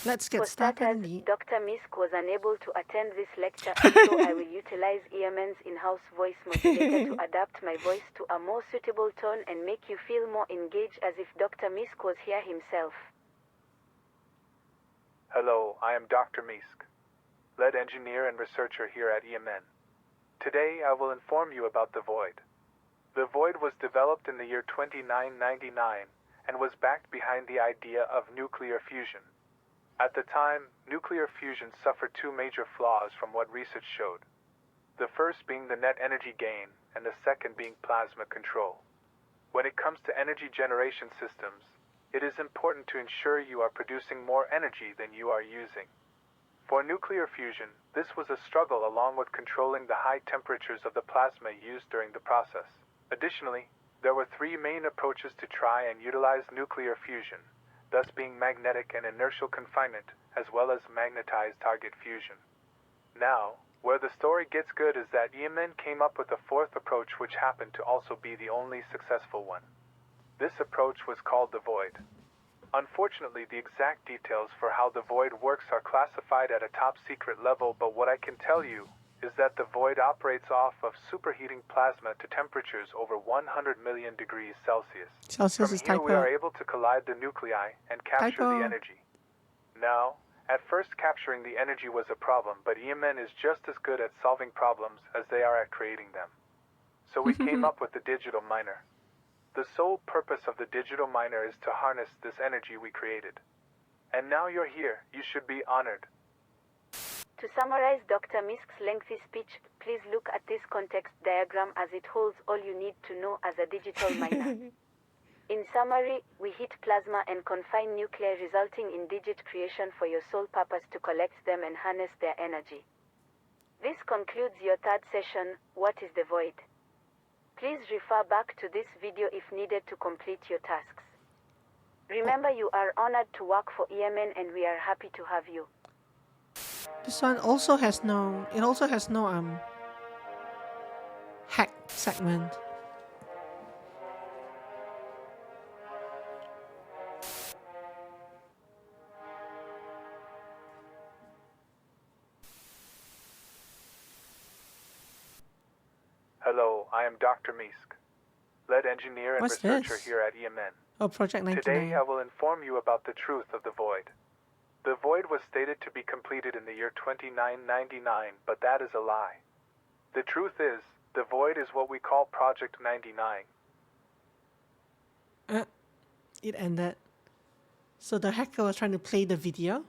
[SPEAKER 1] Let's get
[SPEAKER 3] For
[SPEAKER 1] started
[SPEAKER 3] starters,
[SPEAKER 1] indeed.
[SPEAKER 3] Dr. Misk was unable to attend this lecture, so I will utilize Yemen's in-house voice modulator to adapt my voice to a more suitable tone and make you feel more engaged as if Dr. Misk was here himself.
[SPEAKER 5] Hello, I am Dr. Misk, lead engineer and researcher here at Yemen. Today I will inform you about the Void. The Void was developed in the year 2999 and was backed behind the idea of nuclear fusion. At the time, nuclear fusion suffered 2 major flaws from what research showed. The first being the net energy gain, and the second being plasma control. When it comes to energy generation systems, it is important to ensure you are producing more energy than you are using. For nuclear fusion, this was a struggle along with controlling the high temperatures of the plasma used during the process. Additionally, there were three main approaches to try and utilize nuclear fusion, thus being magnetic and inertial confinement, as well as magnetized target fusion. Now, where the story gets good is that EMN came up with a fourth approach which happened to also be the only successful one. This approach was called the void. Unfortunately, the exact details for how the void works are classified at a top secret level, but what I can tell you is that the void operates off of superheating plasma to temperatures over 100 million degrees Celsius.
[SPEAKER 1] Celsius
[SPEAKER 5] From
[SPEAKER 1] is
[SPEAKER 5] here, we are
[SPEAKER 1] typo.
[SPEAKER 5] able to collide the nuclei and capture
[SPEAKER 1] Typo.
[SPEAKER 5] the energy. Now, at first capturing the energy was a problem, but EMN is just as good at solving problems as they are at creating them. So we came up with the digital miner. The sole purpose of the digital miner is to harness this energy we created. And now you're here. You should be honored.
[SPEAKER 3] To summarize Dr. Misk's lengthy speech, please look at this context diagram as it holds all you need to know as a digital miner. In summary, we heat plasma and confine nuclei, resulting in digit creation for your sole purpose to collect them and harness their energy. This concludes your third session, What is the Void? Please refer back to this video if needed to complete your tasks. Remember, you are honored to work for EMN and we are happy to have you.
[SPEAKER 1] This one also has no. It also has no hack segment.
[SPEAKER 5] Hello, I am Dr. Misk, lead engineer and
[SPEAKER 1] What's
[SPEAKER 5] researcher
[SPEAKER 1] this?
[SPEAKER 5] here at EMN.
[SPEAKER 1] Oh, Project 99.
[SPEAKER 5] Today, I will inform you about the truth of the void. The void was stated to be completed in the year 2999, but that is a lie. The truth is, the void is what we call Project 99.
[SPEAKER 1] It ended. So the hacker was trying to play the video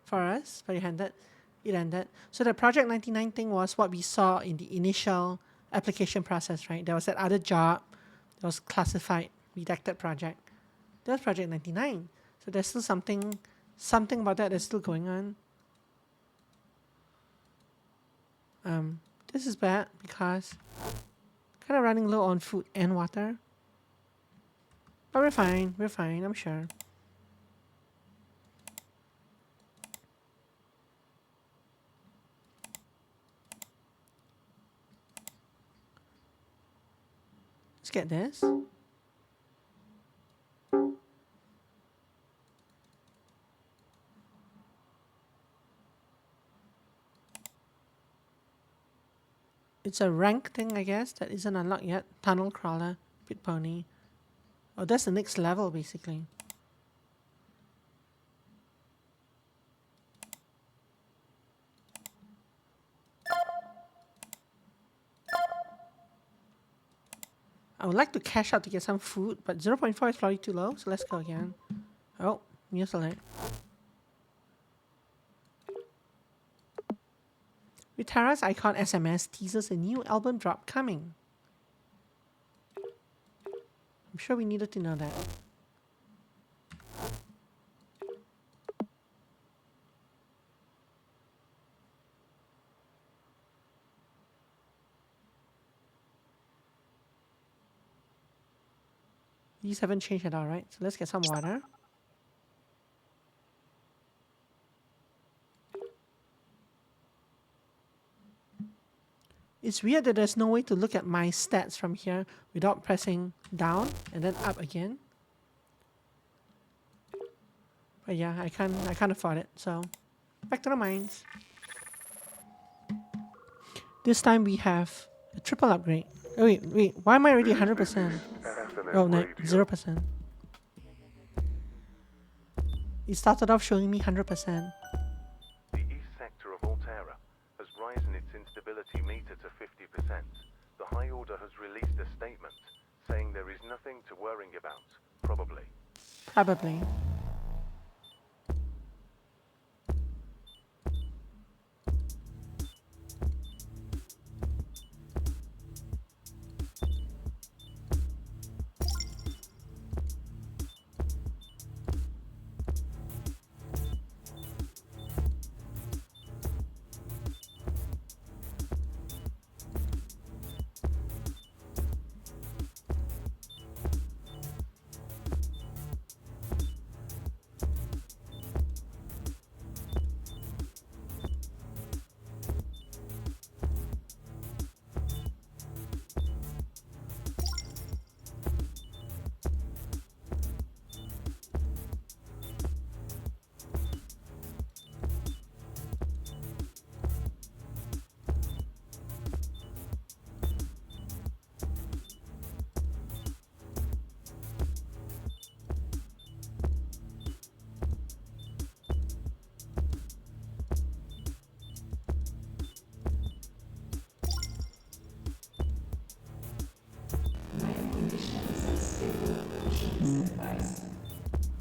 [SPEAKER 1] for us, but it ended. So the Project 99 thing was what we saw in the initial application process, right? There was that other job that was classified, redacted project. That was Project 99. So there's still something about that that's still going on. This is bad because kind of running low on food and water. But we're fine, I'm sure. Let's get this. It's a rank thing, I guess, that isn't unlocked yet. Tunnel Crawler, Pit Pony. Oh, that's the next level, basically. I would like to cash out to get some food, but 0.4 is probably too low, so let's go again. Oh, news alert. With Tara's Icon SMS teases a new album drop coming. I'm sure we needed to know that. These haven't changed at all, right? So let's get some water. It's weird that there's no way to look at my stats from here without pressing down and then up again. But yeah, I can't afford it. So back to the mines. This time we have a triple upgrade. Oh, wait, why am I already 100%? Oh, no, 0%. It started off showing me 100%.
[SPEAKER 4] The east sector of Altera has risen its instability meter to 50%. The High Order has released a statement saying there is nothing to worry about, probably.
[SPEAKER 1] Probably.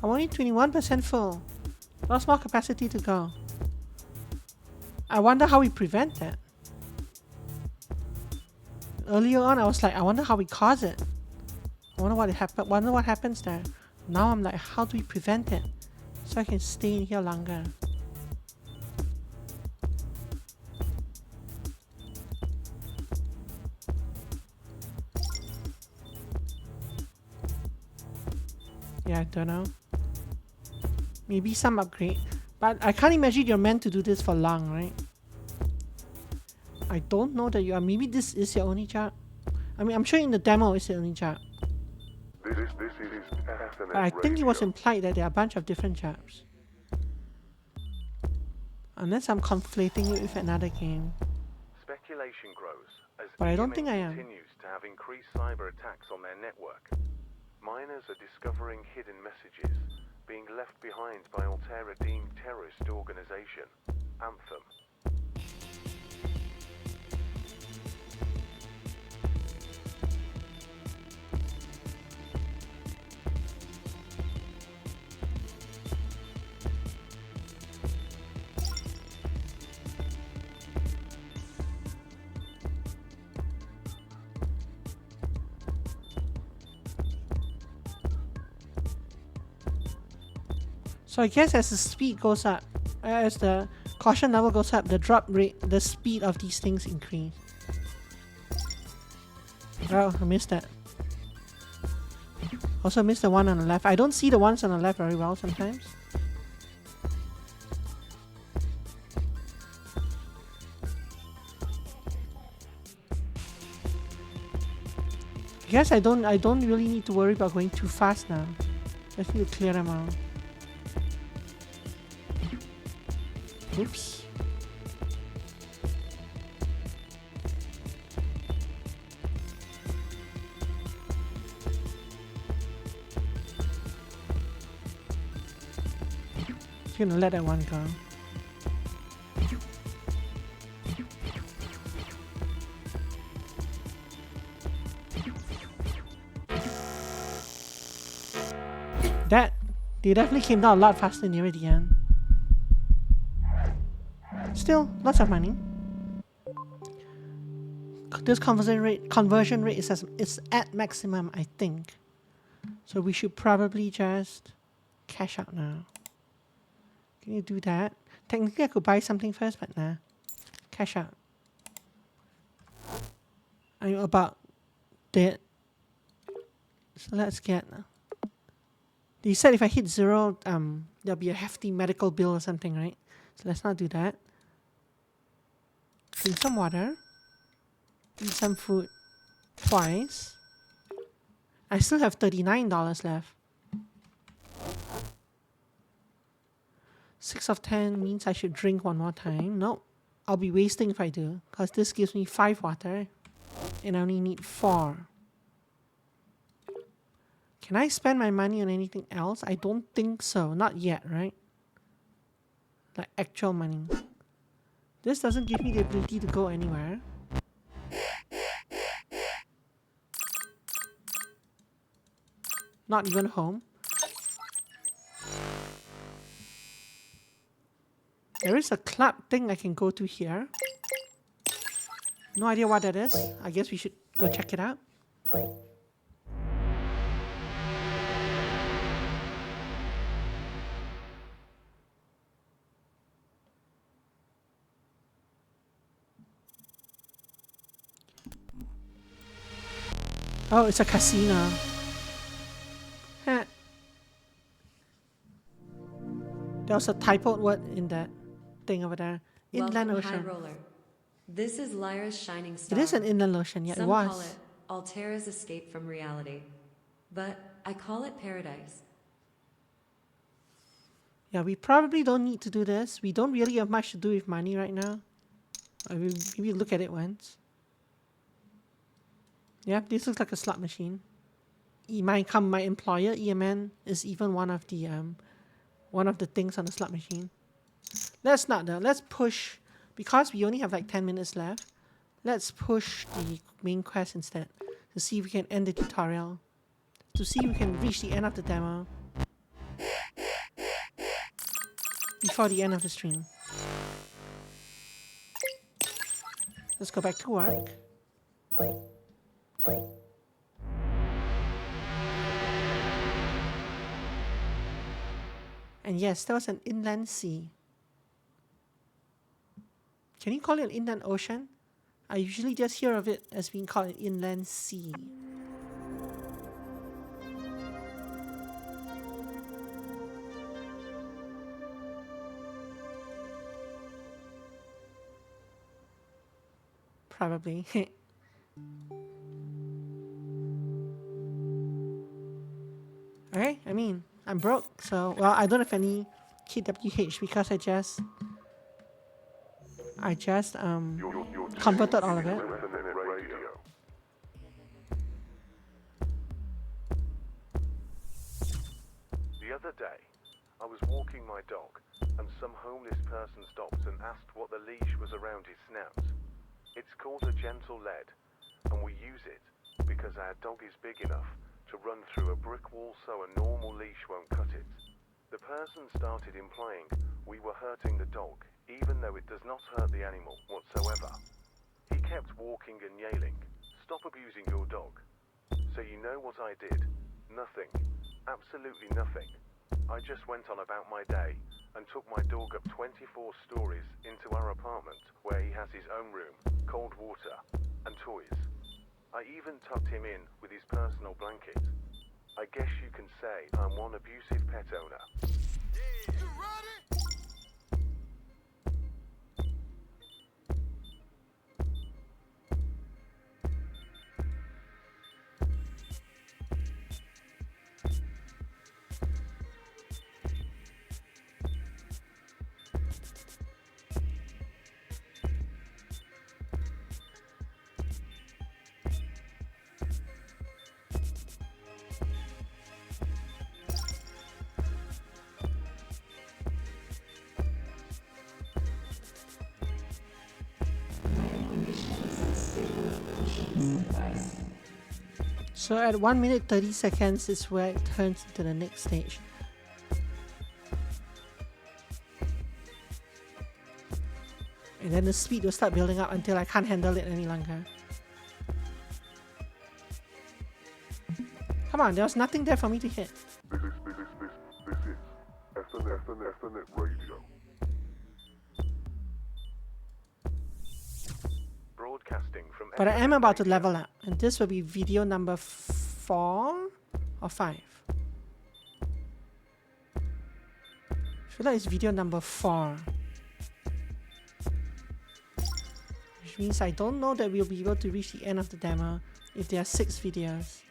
[SPEAKER 1] I'm only 21% full. Lots more capacity to go. I wonder how we prevent that. Earlier on, I was like, I wonder how we cause it. I wonder what happens there. Now I'm like, how do we prevent it? So I can stay in here longer. Yeah, I don't know. Maybe some upgrade. But I can't imagine you're meant to do this for long, right? I don't know that you are. Maybe this is your only job. I mean, I'm sure in the demo it's your only job.
[SPEAKER 4] This is Ethernet
[SPEAKER 1] But I think it was
[SPEAKER 4] radio.
[SPEAKER 1] implied that there are a bunch of different jobs. Unless I'm conflating it with another game.
[SPEAKER 4] Speculation grows as
[SPEAKER 1] But I don't
[SPEAKER 4] EMN
[SPEAKER 1] think I am.
[SPEAKER 4] continues to have increased cyber attacks on their network. Miners are discovering hidden messages being left behind by Altera-deemed terrorist organization, Anthem.
[SPEAKER 1] So I guess as the speed goes up, as the caution level goes up, the drop rate, the speed of these things increase. Oh, I missed that. Also missed the one on the left. I don't see the ones on the left very well sometimes. I guess I don't really need to worry about going too fast now. Just need to clear them out. Oops. Just gonna let that one go. They definitely came down a lot faster near the end. Still, lots of money. This conversion rate is at maximum, I think. So we should probably just cash out now. Can you do that? Technically, I could buy something first, but nah. Cash out. I'm about dead. So let's get. They said if I hit 0, there'll be a hefty medical bill or something, right? So let's not do that. Drink some water. Eat some food. Twice. I still have $39 left. 6 of 10 means I should drink one more time. Nope. I'll be wasting if I do. Because this gives me 5 water. And I only need 4. Can I spend my money on anything else? I don't think so. Not yet, right? Like actual money. This doesn't give me the ability to go anywhere. Not even home. There is a club thing I can go to here. No idea what that is. I guess we should go check it out. Oh, it's a casino. Heh. There was a typoed word in that thing over there. Inland
[SPEAKER 6] Welcome,
[SPEAKER 1] Ocean.
[SPEAKER 6] High Roller. This is Lyra's shining star.
[SPEAKER 1] It is an inland ocean, yeah,
[SPEAKER 6] Some
[SPEAKER 1] it was.
[SPEAKER 6] call it Altera's escape from reality, but I call it paradise.
[SPEAKER 1] Yeah, we probably don't need to do this. We don't really have much to do with money right now. Maybe look at it once. Yeah, this looks like a slot machine. My employer, EMN, is even one of the things on the slot machine. Let's not though. Let's push, because we only have like 10 minutes left. Let's push the main quest instead to see if we can end the tutorial. to see if we can reach the end of the demo before the end of the stream. Let's go back to work. And yes, there was an inland sea. Can you call it an inland ocean? I usually just hear of it as being called an inland sea. Probably. Alright, I mean, I'm broke, so, well, I don't have any KWH because I just converted all of it.
[SPEAKER 4] The other day, I was walking my dog, and some homeless person stopped and asked what the leash was around his snout. It's called a gentle lead, and we use it because our dog is big enough to run through a brick wall so a normal leash won't cut it. The person started implying we were hurting the dog, even though it does not hurt the animal whatsoever. He kept walking and yelling, "Stop abusing your dog." So you know what I did? Nothing. Absolutely nothing. I just went on about my day and took my dog up 24 stories into our apartment where he has his own room, cold water, and toys. I even tucked him in with his personal blanket. I guess you can say I'm one abusive pet owner.
[SPEAKER 7] Hey, you ready?
[SPEAKER 1] So at 1 minute 30 seconds is where it turns into the next stage. And then the speed will start building up until I can't handle it any longer. Come on, there was nothing there for me to hit.
[SPEAKER 8] This is Ethernet Radio.
[SPEAKER 4] Broadcasting from
[SPEAKER 1] But I am about to level up, and this will be video number 4 or 5. I feel like it's video number 4. Which means I don't know that we'll be able to reach the end of the demo if there are 6 videos.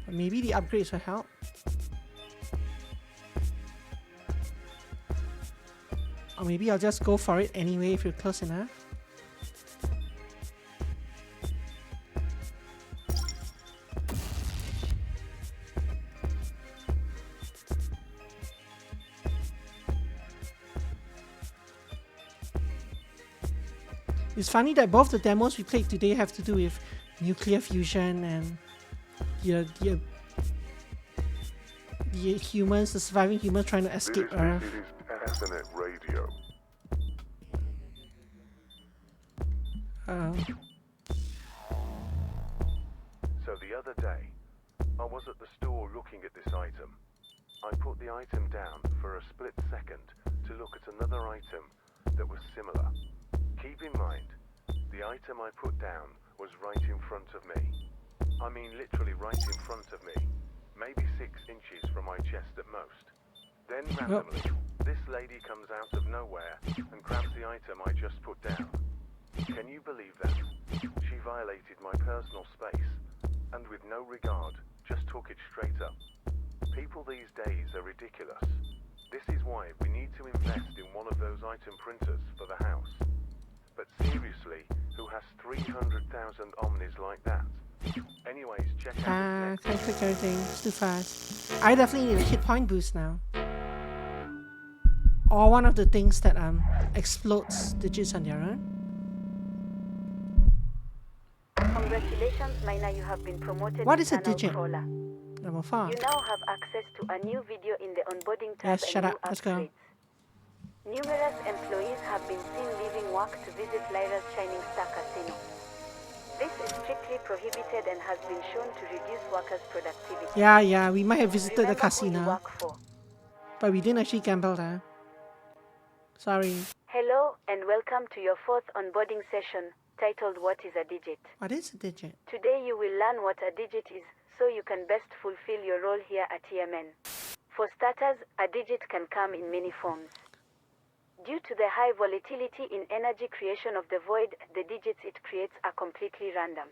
[SPEAKER 1] But maybe the upgrades will help. Or maybe I'll just go for it anyway if you're close enough. It's funny that both the demos we played today have to do with nuclear fusion and the humans, the surviving humans trying to escape Earth.
[SPEAKER 8] This is Ethernet Radio.
[SPEAKER 4] So the other day, I was at the store looking at this item. I put the item down for a split second to look at another item that was similar. Keep in mind, the item I put down was right in front of me. I mean literally right in front of me. Maybe 6 inches from my chest at most. Then randomly, this lady comes out of nowhere and grabs the item I just put down. Can you believe that? She violated my personal space, and with no regard, just took it straight up. People these days are ridiculous. This is why we need to invest in one of those item printers for the house. But seriously, who has 300,000 Omnis like that? Anyways, check out
[SPEAKER 1] Can't click everything, it's too fast. I definitely need a hit point boost now. Or one of the things that explodes digits on their own.
[SPEAKER 3] Congratulations, Miner, you have been promoted
[SPEAKER 1] What
[SPEAKER 3] to
[SPEAKER 1] is a
[SPEAKER 3] Tunnel
[SPEAKER 1] digit?
[SPEAKER 3] Crawler.
[SPEAKER 1] Number 4.
[SPEAKER 3] You now have access to a new video in the onboarding tab
[SPEAKER 1] Yes,
[SPEAKER 3] and
[SPEAKER 1] shut
[SPEAKER 3] new
[SPEAKER 1] up. Let's go.
[SPEAKER 3] upgrades. Numerous employees have been seen leaving work to visit Lyra's Shining Star Casino. This is strictly prohibited and has been shown to reduce workers' productivity.
[SPEAKER 1] Yeah, we might have visited the
[SPEAKER 3] Remember who you
[SPEAKER 1] casino,
[SPEAKER 3] work for.
[SPEAKER 1] but we didn't actually gamble there. Sorry.
[SPEAKER 3] Hello, and welcome to your 4th onboarding session, titled What is a Digit?
[SPEAKER 1] What is a digit?
[SPEAKER 3] Today you will learn what a digit is, so you can best fulfill your role here at EMN. For starters, a digit can come in many forms. Due to the high volatility in energy creation of the void, the digits it creates are completely random.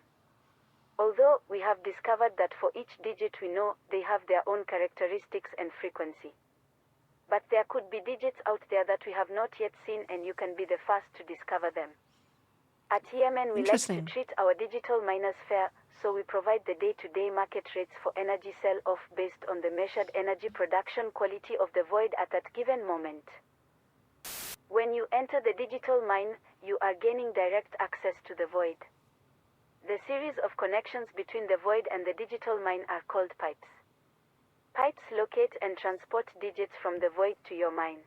[SPEAKER 3] Although we have discovered that for each digit we know, they have their own characteristics and frequency. But there could be digits out there that we have not yet seen, and you can be the first to discover them. At EMN, we like to
[SPEAKER 1] Interesting.
[SPEAKER 3] treat our digital miners fair, so we provide the day-to-day market rates for energy sell-off based on the measured energy production quality of the void at that given moment. When you enter the digital mine, you are gaining direct access to the void. The series of connections between the void and the digital mine are called pipes. Pipes locate and transport digits from the void to your mine.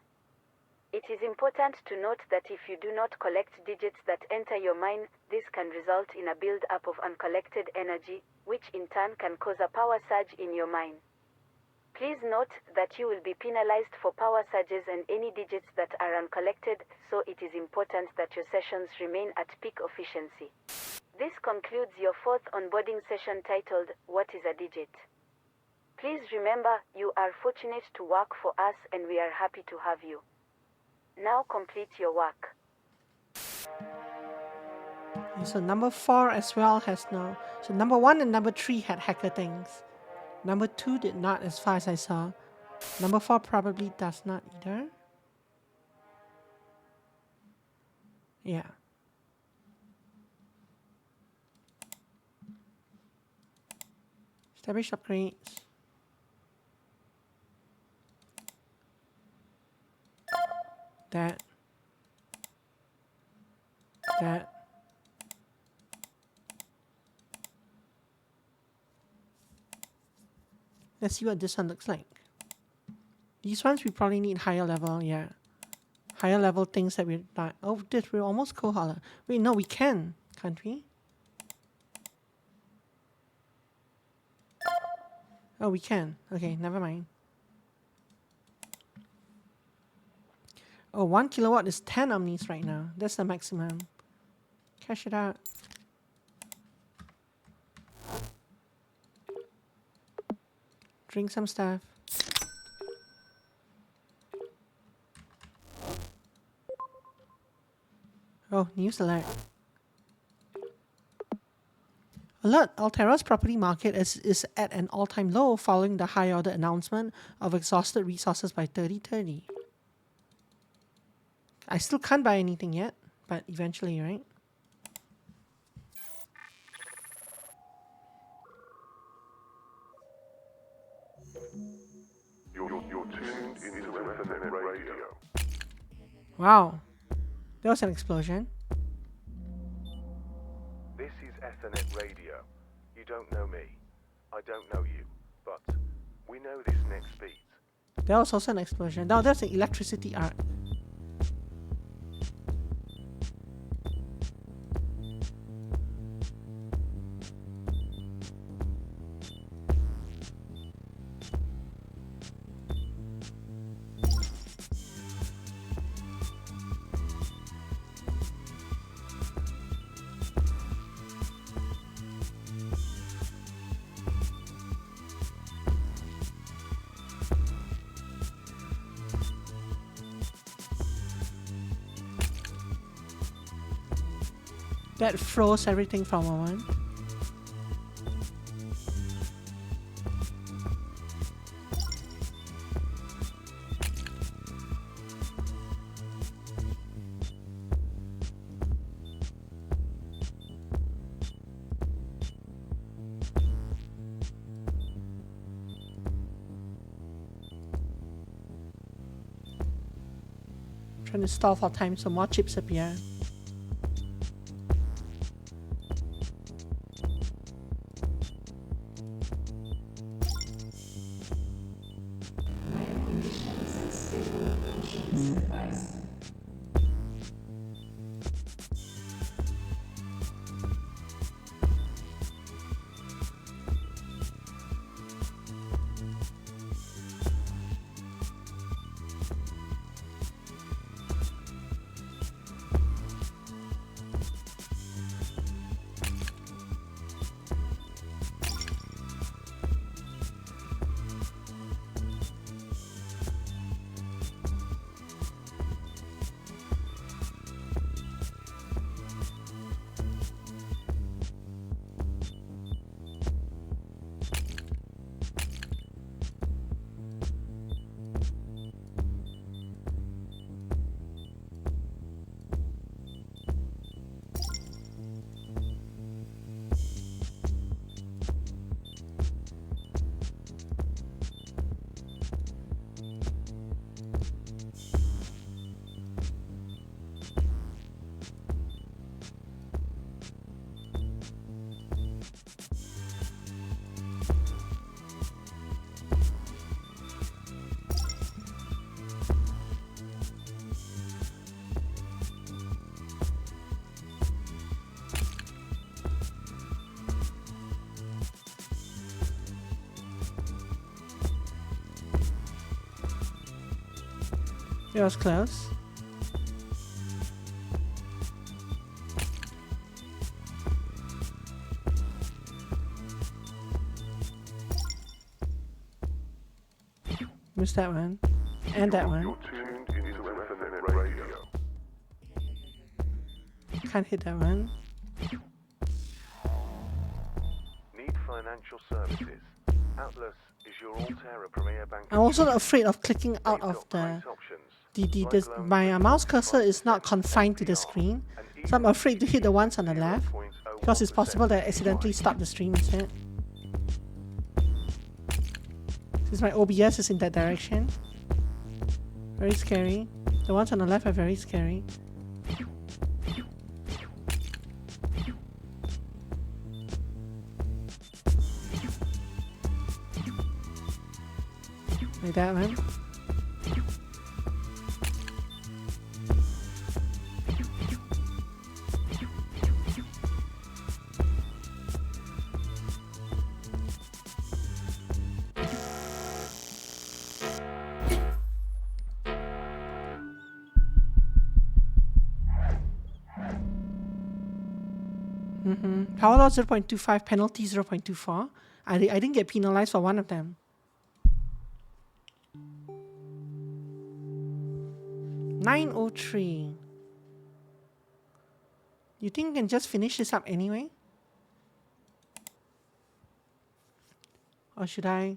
[SPEAKER 3] It is important to note that if you do not collect digits that enter your mine, this can result in a build-up of uncollected energy, which in turn can cause a power surge in your mine. Please note that you will be penalized for power surges and any digits that are uncollected, so it is important that your sessions remain at peak efficiency. This concludes your 4th onboarding session titled, What is a Digit? Please remember, you are fortunate to work for us and we are happy to have you. Now complete your work.
[SPEAKER 1] So number 4 as well has no. So number 1 and number 3 had hacker things. Number 2 did not, as far as I saw. Number 4 probably does not either. Yeah. Establish upgrades. That. Let's see what this one looks like. These ones we probably need higher level, yeah. Higher level things that we're not. Oh, this we're almost Kohala. Wait, no, we can, can't we? Oh, we can. Okay, never mind. Oh, 1 kilowatt is 10 omnis right now. That's the maximum. Cash it out. Drink some stuff. Oh, news alert. Alert! Altera's property market is at an all-time low following the high order announcement of exhausted resources by 2030. I still can't buy anything yet, but eventually, right?
[SPEAKER 8] You're tuned into Ethernet Radio.
[SPEAKER 1] Wow. There was an explosion.
[SPEAKER 4] This is Ethernet Radio. You don't know me. I don't know you. But we know this next beat.
[SPEAKER 1] There was also an explosion. No, there's an electricity arc. That froze everything for a moment. Trying to stall for time so more chips appear. It was close. Missed that one. And that one.
[SPEAKER 8] You're tuned into FNN Radio.
[SPEAKER 1] Can't hit that one.
[SPEAKER 4] Need financial services? Atlas is your Altera Premier Bank
[SPEAKER 1] I'm
[SPEAKER 4] of
[SPEAKER 1] also
[SPEAKER 4] choice.
[SPEAKER 1] afraid of clicking out
[SPEAKER 4] They've
[SPEAKER 1] of
[SPEAKER 4] got
[SPEAKER 1] the
[SPEAKER 4] great options, like
[SPEAKER 1] this,
[SPEAKER 4] loans
[SPEAKER 1] my
[SPEAKER 4] with
[SPEAKER 1] mouse cursor
[SPEAKER 4] 45%
[SPEAKER 1] is not confined to the
[SPEAKER 4] APR
[SPEAKER 1] screen,
[SPEAKER 4] and
[SPEAKER 1] so I'm
[SPEAKER 4] even
[SPEAKER 1] afraid to hit the ones on the left,
[SPEAKER 4] 0.01%
[SPEAKER 1] because it's possible that I accidentally
[SPEAKER 4] APY.
[SPEAKER 1] stop the stream instead. Since my OBS is in that direction. Very scary. The ones on the left are very scary. Like that one. Power loss 0.25, penalty 0.24. I didn't get penalized for one of them. 9:03. You think you can just finish this up anyway? Or should I?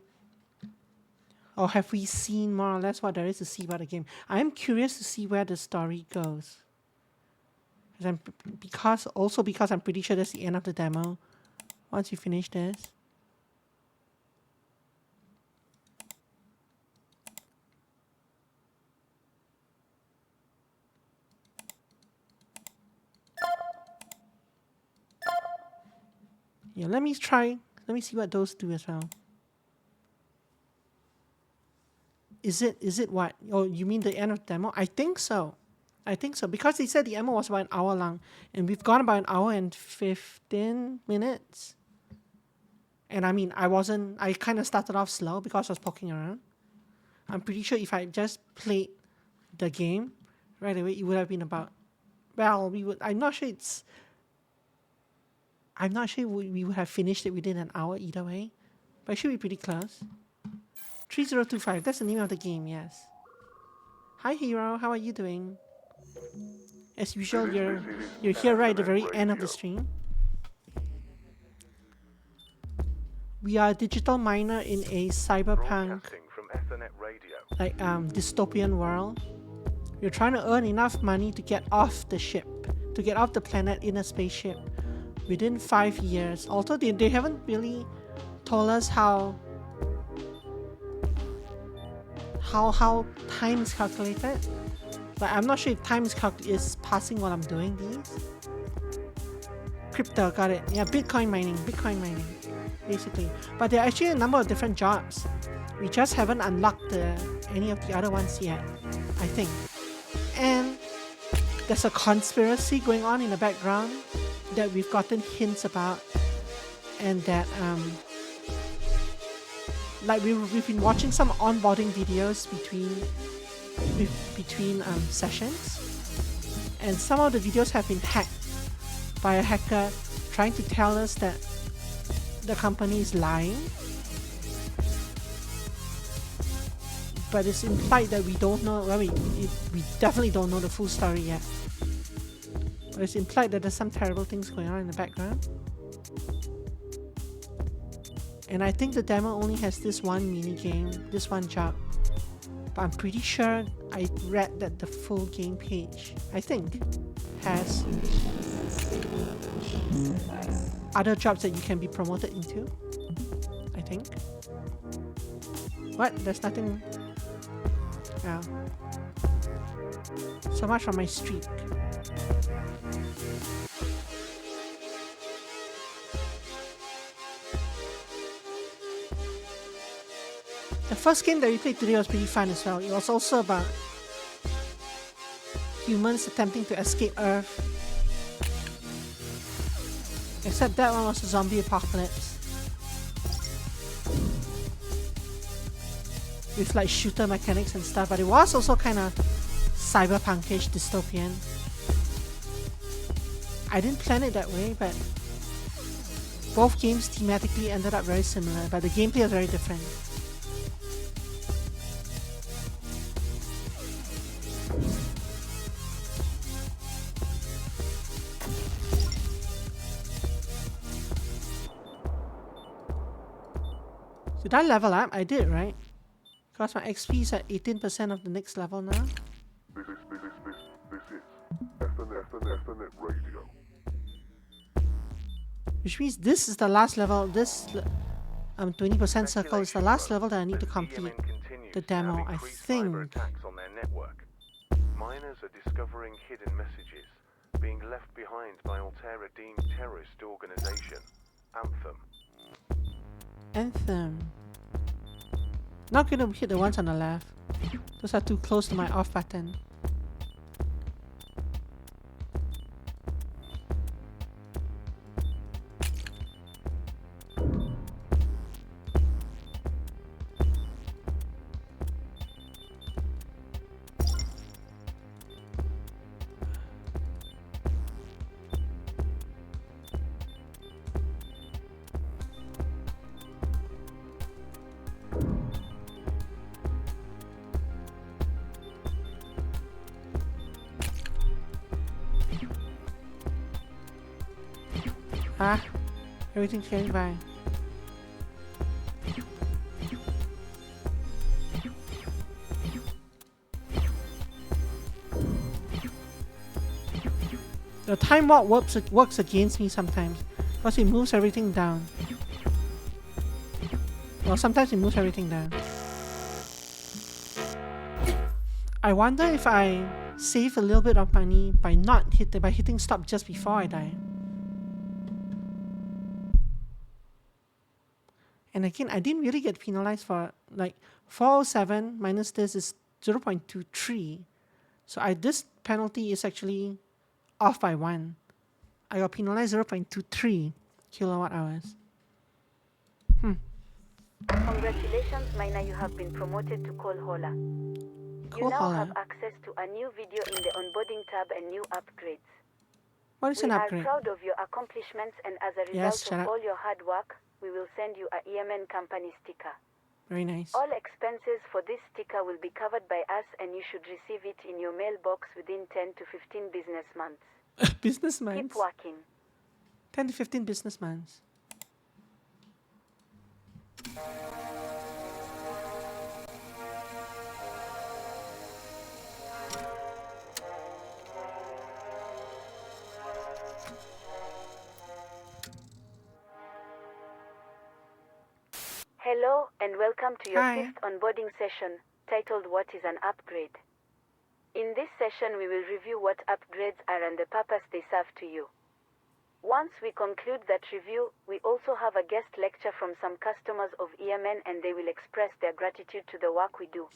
[SPEAKER 1] Or have we seen more or less what there is to see about the game? I am curious to see where the story goes. Because I'm pretty sure that's the end of the demo. Once you finish this. Yeah, let me see what those do as well. Is it what? Oh, you mean the end of the demo? I think so. Because they said the demo was about an hour long, and we've gone about an hour and 15 minutes. And I mean, I kind of started off slow because I was poking around. I'm pretty sure if I just played the game right away, it would have been about, well, I'm not sure we would have finished it within an hour either way, but it should be pretty close. 3025, that's the name of the game, yes. Hi Hero, how are you doing? As usual, you're here right at the very end of the stream. We are a digital miner in a cyberpunk,
[SPEAKER 4] Broadcasting from Ethernet Radio.
[SPEAKER 1] like dystopian world. We're trying to earn enough money to get off the ship, to get off the planet in a spaceship within 5 years. Although they haven't really told us how time is calculated. But I'm not sure if time is passing while I'm doing these. Crypto, got it. Yeah, Bitcoin mining, basically. But there are actually a number of different jobs. We just haven't unlocked any of the other ones yet, I think. And there's a conspiracy going on in the background that we've gotten hints about, and that like we've been watching some onboarding videos between sessions, and some of the videos have been hacked by a hacker trying to tell us that the company is lying, but it's implied that we don't know. Well, we definitely don't know the full story yet, but it's implied that there's some terrible things going on in the background. And I think the demo only has this one mini game, this one job. But I'm pretty sure I read that the full game page, I think, has other jobs that you can be promoted into. I think. What? There's nothing. Oh. So much for my streak. The first game that we played today was pretty fun as well. It was also about humans attempting to escape Earth. Except that one was a zombie apocalypse. With like shooter mechanics and stuff, but it was also kind of cyberpunkish dystopian. I didn't plan it that way, but both games thematically ended up very similar, but the gameplay was very different. Did I level up? I did, right? Because my XP is at 18% of the next level now.
[SPEAKER 8] This is Ethernet Radio.
[SPEAKER 1] Which means this is the last level. This 20% circle is the last level that I need to complete the demo, I think.
[SPEAKER 4] Attacks on their network. Miners are discovering hidden messages being left behind by Altera deemed terrorist organization, Anthem.
[SPEAKER 1] Anthem. Not gonna hit the ones on the left. Those are too close to my off button. Ah, everything's going by. The time warp works against me sometimes because it moves everything down. Well, sometimes it moves everything down. I wonder if I save a little bit of money by hitting stop just before I die. And again, I didn't really get penalized for like 407 minus this is 0.23. So this penalty is actually off by 1. I got penalized 0.23 kilowatt hours.
[SPEAKER 3] Congratulations, Mina, you have been promoted to call hauler. You now have access to a new video in the onboarding tab and new upgrades.
[SPEAKER 1] What is an upgrade?
[SPEAKER 3] We are proud of your accomplishments, and as a result of all your hard work, we will send you a EMN company sticker.
[SPEAKER 1] Very nice.
[SPEAKER 3] All expenses for this sticker will be covered by us, and you should receive it in your mailbox within 10 to 15 business months.
[SPEAKER 1] Business months?
[SPEAKER 3] Keep working.
[SPEAKER 1] 10 to 15 business months.
[SPEAKER 3] Hello, and welcome to your
[SPEAKER 1] Hi.
[SPEAKER 3] 5th onboarding session, titled What is an Upgrade? In this session, we will review what upgrades are and the purpose they serve to you. Once we conclude that review, we also have a guest lecture from some customers of EMN, and they will express their gratitude to the work we do.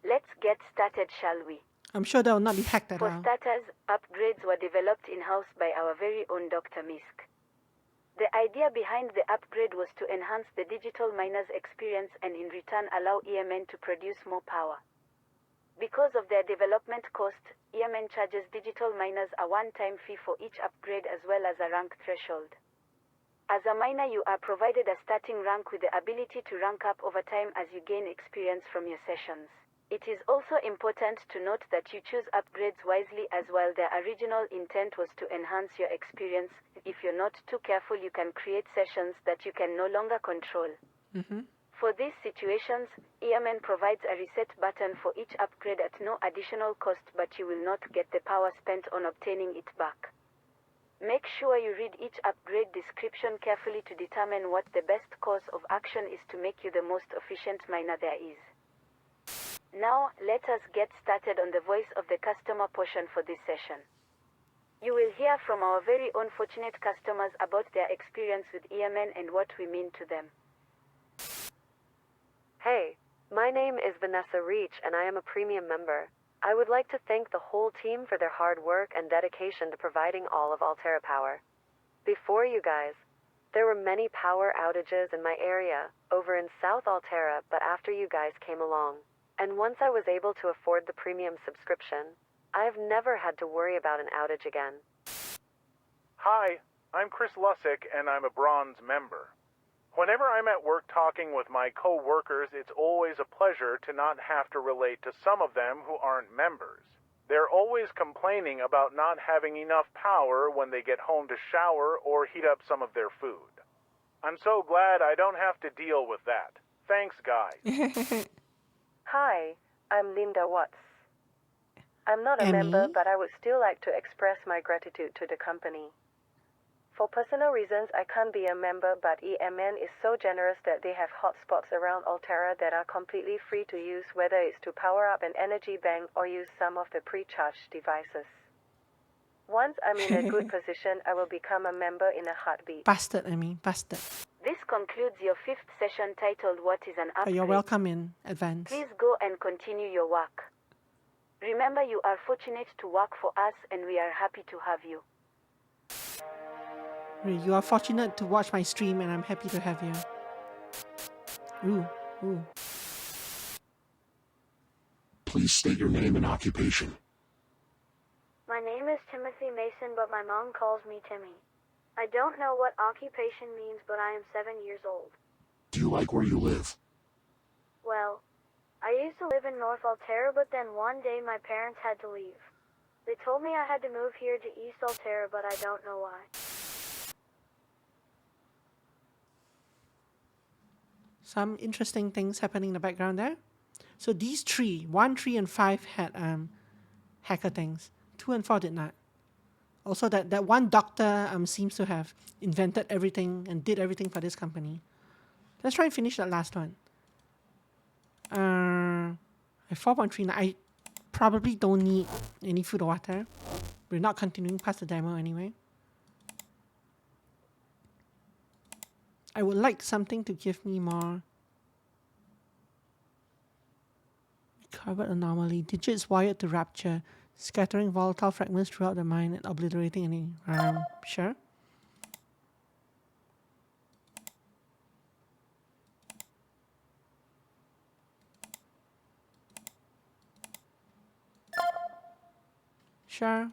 [SPEAKER 3] Let's get started, shall we?
[SPEAKER 1] I'm sure that will not be hacked at
[SPEAKER 3] For
[SPEAKER 1] all.
[SPEAKER 3] starters, upgrades were developed in-house by our very own Dr. Misk. The idea behind the upgrade was to enhance the digital miner's experience and in return allow EMN to produce more power. Because of their development cost, EMN charges digital miners a one-time fee for each upgrade as well as a rank threshold. As a miner, you are provided a starting rank with the ability to rank up over time as you gain experience from your sessions. It is also important to note that you choose upgrades wisely, as while their original intent was to enhance your experience, if you're not too careful you can create sessions that you can no longer control. For these situations, EMN provides a reset button for each upgrade at no additional cost, but you will not get the power spent on obtaining it back. Make sure you read each upgrade description carefully to determine what the best course of action is to make you the most efficient miner there is. Now, let us get started on the voice of the customer portion for this session. You will hear from our very own fortunate customers about their experience with EMN and what we mean to them.
[SPEAKER 9] Hey, my name is Vanessa Reach and I am a premium member. I would like to thank the whole team for their hard work and dedication to providing all of Altera power. Before you guys, there were many power outages in my area over in South Altera, but after you guys came along, And once I was able to afford the premium subscription, I've never had to worry about an outage again.
[SPEAKER 5] Hi, I'm Chris Lussick, and I'm a bronze member. Whenever I'm at work talking with my co-workers, it's always a pleasure to not have to relate to some of them who aren't members. They're always complaining about not having enough power when they get home to shower or heat up some of their food. I'm so glad I don't have to deal with that. Thanks, guys.
[SPEAKER 10] Hi, I'm Linda Watts. I'm not a
[SPEAKER 1] Emmy?
[SPEAKER 10] member, but I would still like to express my gratitude to the company. For personal reasons, I can't be a member, but EMN is so generous that they have hotspots around Altera that are completely free to use, whether it's to power up an energy bank or use some of the pre-charged devices. Once I'm in a good position, I will become a member in a heartbeat.
[SPEAKER 1] Bastard, Emmy, bastard.
[SPEAKER 3] This concludes your 5th session titled What is an
[SPEAKER 1] But
[SPEAKER 3] Upgrade?
[SPEAKER 1] you're welcome in advance.
[SPEAKER 3] Please go and continue your work. Remember, you are fortunate to work for us, and we are happy to have you.
[SPEAKER 1] You are fortunate to watch my stream, and I'm happy to have you. Ooh.
[SPEAKER 8] Please state your name and occupation.
[SPEAKER 11] My name is Timothy Mason, but my mom calls me Timmy. I don't know what occupation means, but I am 7 years old.
[SPEAKER 8] Do you like where you live?
[SPEAKER 11] Well, I used to live in North Altera, but then one day my parents had to leave. They told me I had to move here to East Altera, but I don't know why.
[SPEAKER 1] Some interesting things happening in the background there. So these 1, 3, and 5 had hacker things. 2 and 4 did not. Also, that one doctor seems to have invented everything and did everything for this company. Let's try and finish that last one. 4.3. I probably don't need any food or water. We're not continuing past the demo anyway. I would like something to give me more. Recovered anomaly. Digits wired to Rapture. Scattering volatile fragments throughout the mine and obliterating any... sure. Sure.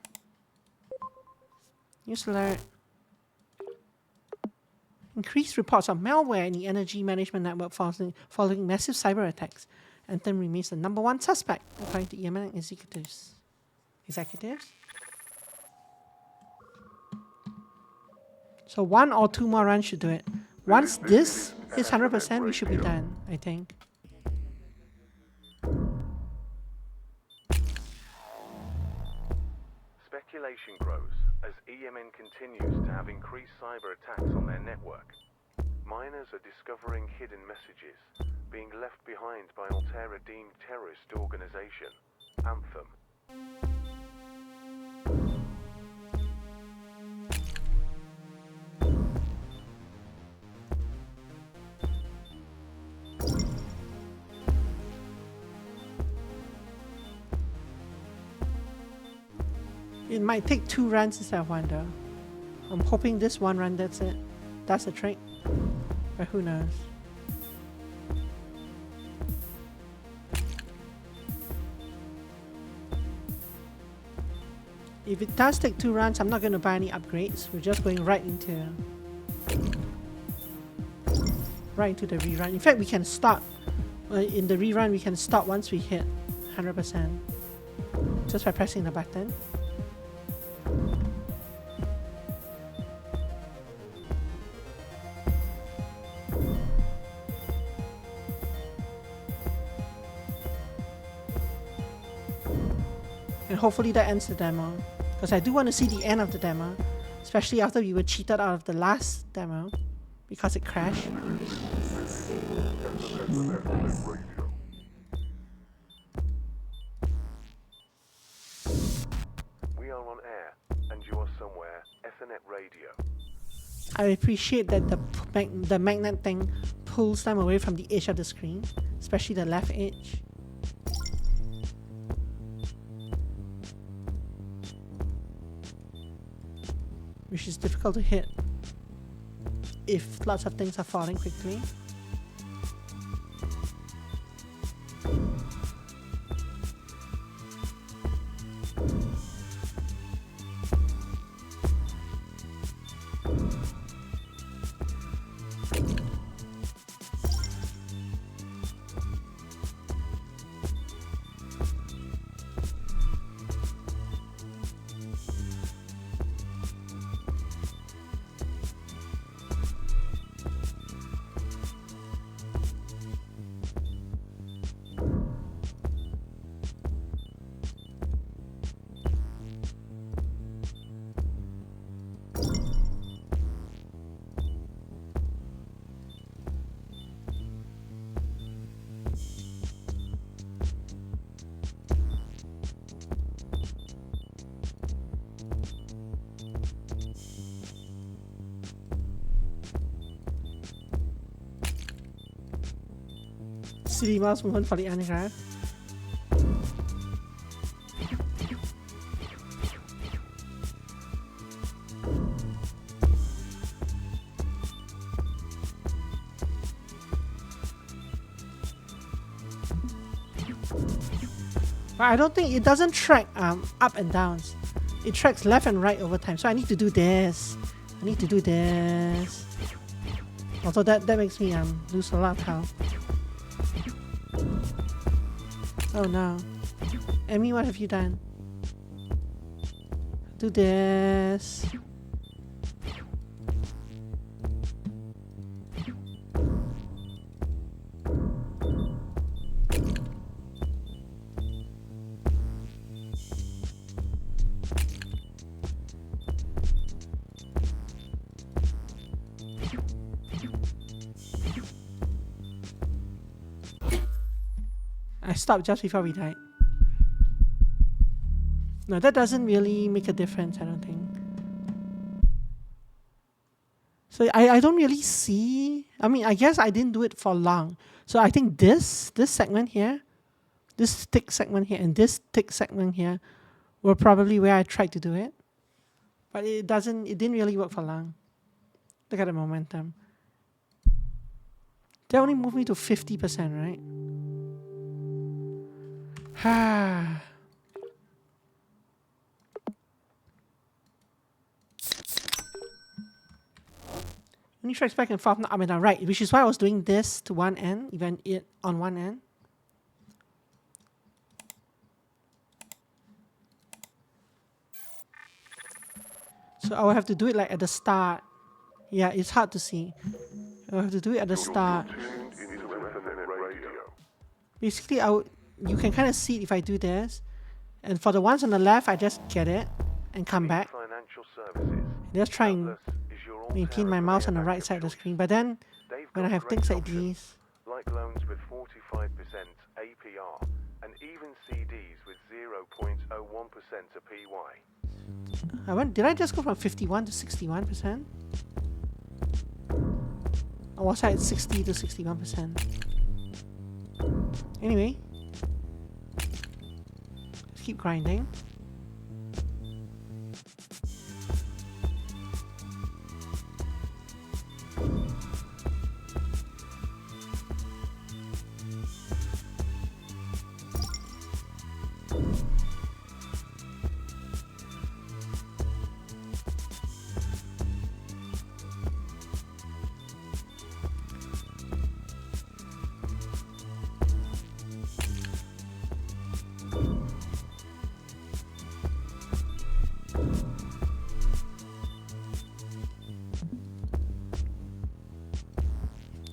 [SPEAKER 1] News alert. Increased reports of malware in the energy management network following massive cyber attacks. Anthem remains the #1 suspect, according to EMN executives. So 1 or 2 more runs should do it. Once this is 100%, we should be done, I think.
[SPEAKER 4] Speculation grows as EMN continues to have increased cyber attacks on their network. Miners are discovering hidden messages being left behind by Altera-deemed terrorist organization, Anthem.
[SPEAKER 1] It might take 2 runs instead of 1 though. I'm hoping this 1 run that's it. That's the trick. But who knows. If it does take 2 runs, I'm not going to buy any upgrades. We're just going right into the rerun. In fact, we can start in the rerun. We can stop once we hit 100%, just by pressing the button. And hopefully that ends the demo, because I do want to see the end of the demo, especially after we were cheated out of the last demo because it crashed.
[SPEAKER 4] We are on air, and you are somewhere. Ethernet Radio.
[SPEAKER 1] I appreciate that the magnet thing pulls them away from the edge of the screen, especially the left edge. Which is difficult to hit if lots of things are falling quickly. 3D mouse movement for the anagraph. But I don't think it doesn't track up and downs. It tracks left and right over time. So I need to do this. I need to do this. Although that makes me lose a lot of health. Oh no. Emmy, what have you done? Do this. I stopped just before we died. No, that doesn't really make a difference, I don't think. So I don't really see... I mean, I guess I didn't do it for long. So I think this segment here, this thick segment here, and this thick segment here were probably where I tried to do it. But it didn't really work for long. Look at the momentum. They only moved me to 50%, right? Only tracks back and forth, not up and down. Right, which is why I was doing this to one end, even it on one end. So I will have to do it like at the start. Yeah, it's hard to see. I will have to do it at the start. Basically, you can kind of see it if I do this. And for the ones on the left, I just get it and come back. Just try and maintain my mouse on the right side of the screen. But then, when I have things like these,
[SPEAKER 4] like loans with 45% APR and even CDs with 0.01% APY.
[SPEAKER 1] Did I just go from 51 to 61%? Or was I at 60 to 61%? Anyway, let's keep grinding.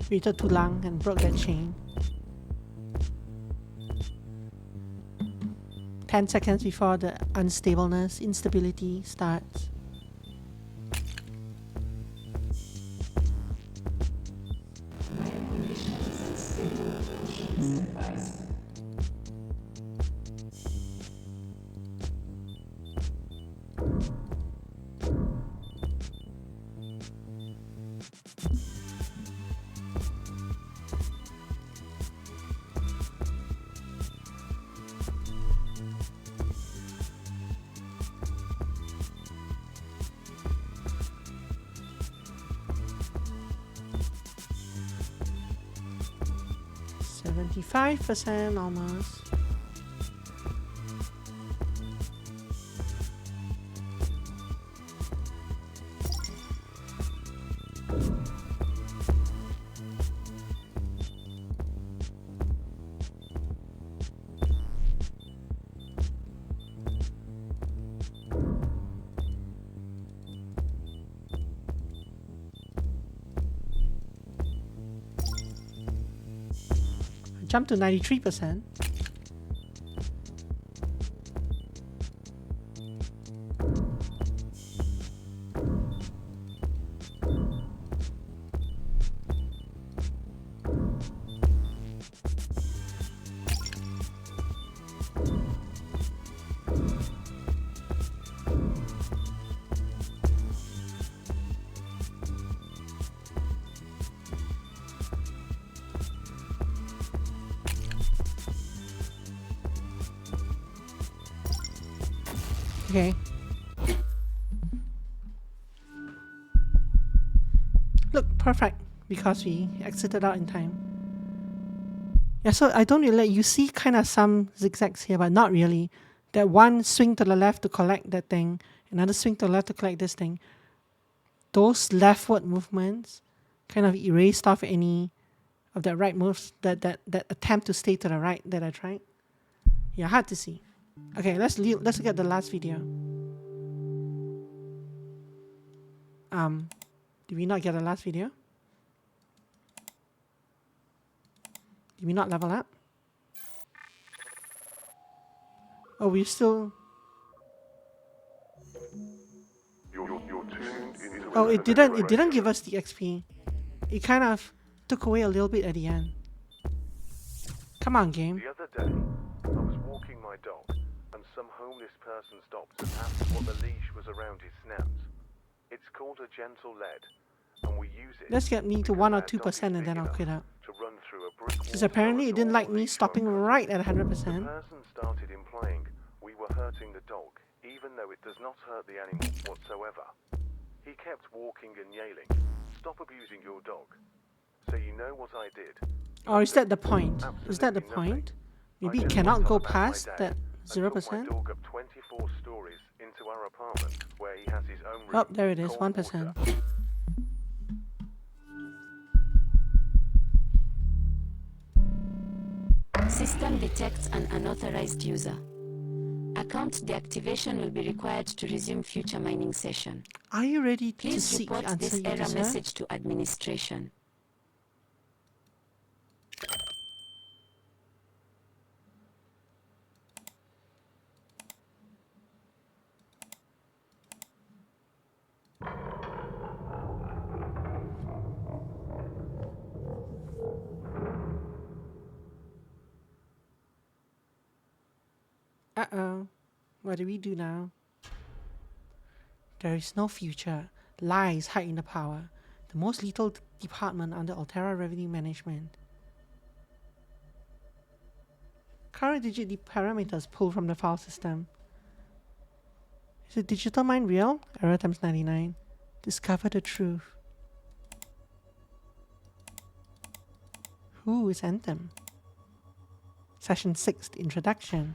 [SPEAKER 1] Waited too long and broke that chain. 10 seconds before the instability starts. %, almost. Jump to 93%. Okay. Look, perfect, because we exited out in time. Yeah, so I don't really, you see kind of some zigzags here, but not really. That one swing to the left to collect that thing, another swing to the left to collect this thing. Those leftward movements kind of erased off any of that right moves, that attempt to stay to the right that I tried. Yeah, hard to see. Okay, let's look at the last video. Did we not get the last video? Did we not level up? Oh, we still...
[SPEAKER 8] You're tuned into
[SPEAKER 1] Oh, it
[SPEAKER 8] FM
[SPEAKER 1] didn't
[SPEAKER 8] radio.
[SPEAKER 1] give us the XP. It kind of took away a little bit at the end. Come on, game.
[SPEAKER 4] The other day, I was walking my dog, and some homeless person stopped and asked what the leash was around his snout. It's called a gentle lead, and we use it.
[SPEAKER 1] Let's get me to 1 or 2% and then I'll quit out.
[SPEAKER 4] To run through a brick
[SPEAKER 1] Because
[SPEAKER 4] wall
[SPEAKER 1] apparently it didn't like me
[SPEAKER 4] leash
[SPEAKER 1] stopping
[SPEAKER 4] won't cut.
[SPEAKER 1] right at
[SPEAKER 4] The
[SPEAKER 1] 100%.
[SPEAKER 4] person started implying we were hurting the dog, even though it does not hurt the animal whatsoever. He kept walking and yelling, "Stop abusing your dog." So you know what I did?
[SPEAKER 1] Or is that the point? Is that the
[SPEAKER 4] Absolutely nothing.
[SPEAKER 1] point? Maybe
[SPEAKER 4] I
[SPEAKER 1] it
[SPEAKER 4] just
[SPEAKER 1] cannot
[SPEAKER 4] went
[SPEAKER 1] go
[SPEAKER 4] on about my
[SPEAKER 1] past
[SPEAKER 4] day
[SPEAKER 1] that
[SPEAKER 4] and took
[SPEAKER 1] 0%?
[SPEAKER 4] my dog up 24 stories into our apartment where he has his own room.
[SPEAKER 1] Oh, there it is,
[SPEAKER 4] cold
[SPEAKER 1] 1%.
[SPEAKER 4] water.
[SPEAKER 12] System detects an unauthorized user. Account deactivation will be required to resume future mining session.
[SPEAKER 1] Are you ready to
[SPEAKER 12] Please
[SPEAKER 1] seek the
[SPEAKER 12] report
[SPEAKER 1] answer
[SPEAKER 12] this
[SPEAKER 1] you
[SPEAKER 12] error
[SPEAKER 1] deserve?
[SPEAKER 12] message to administration.
[SPEAKER 1] Uh-oh. What do we do now? There is no future. Lies hide in the power. The most lethal department under Altera Revenue Management. Current digit parameters pulled from the file system. Is the digital mind real? Error times 99. Discover the truth. Who is Anthem? Session 6, the introduction.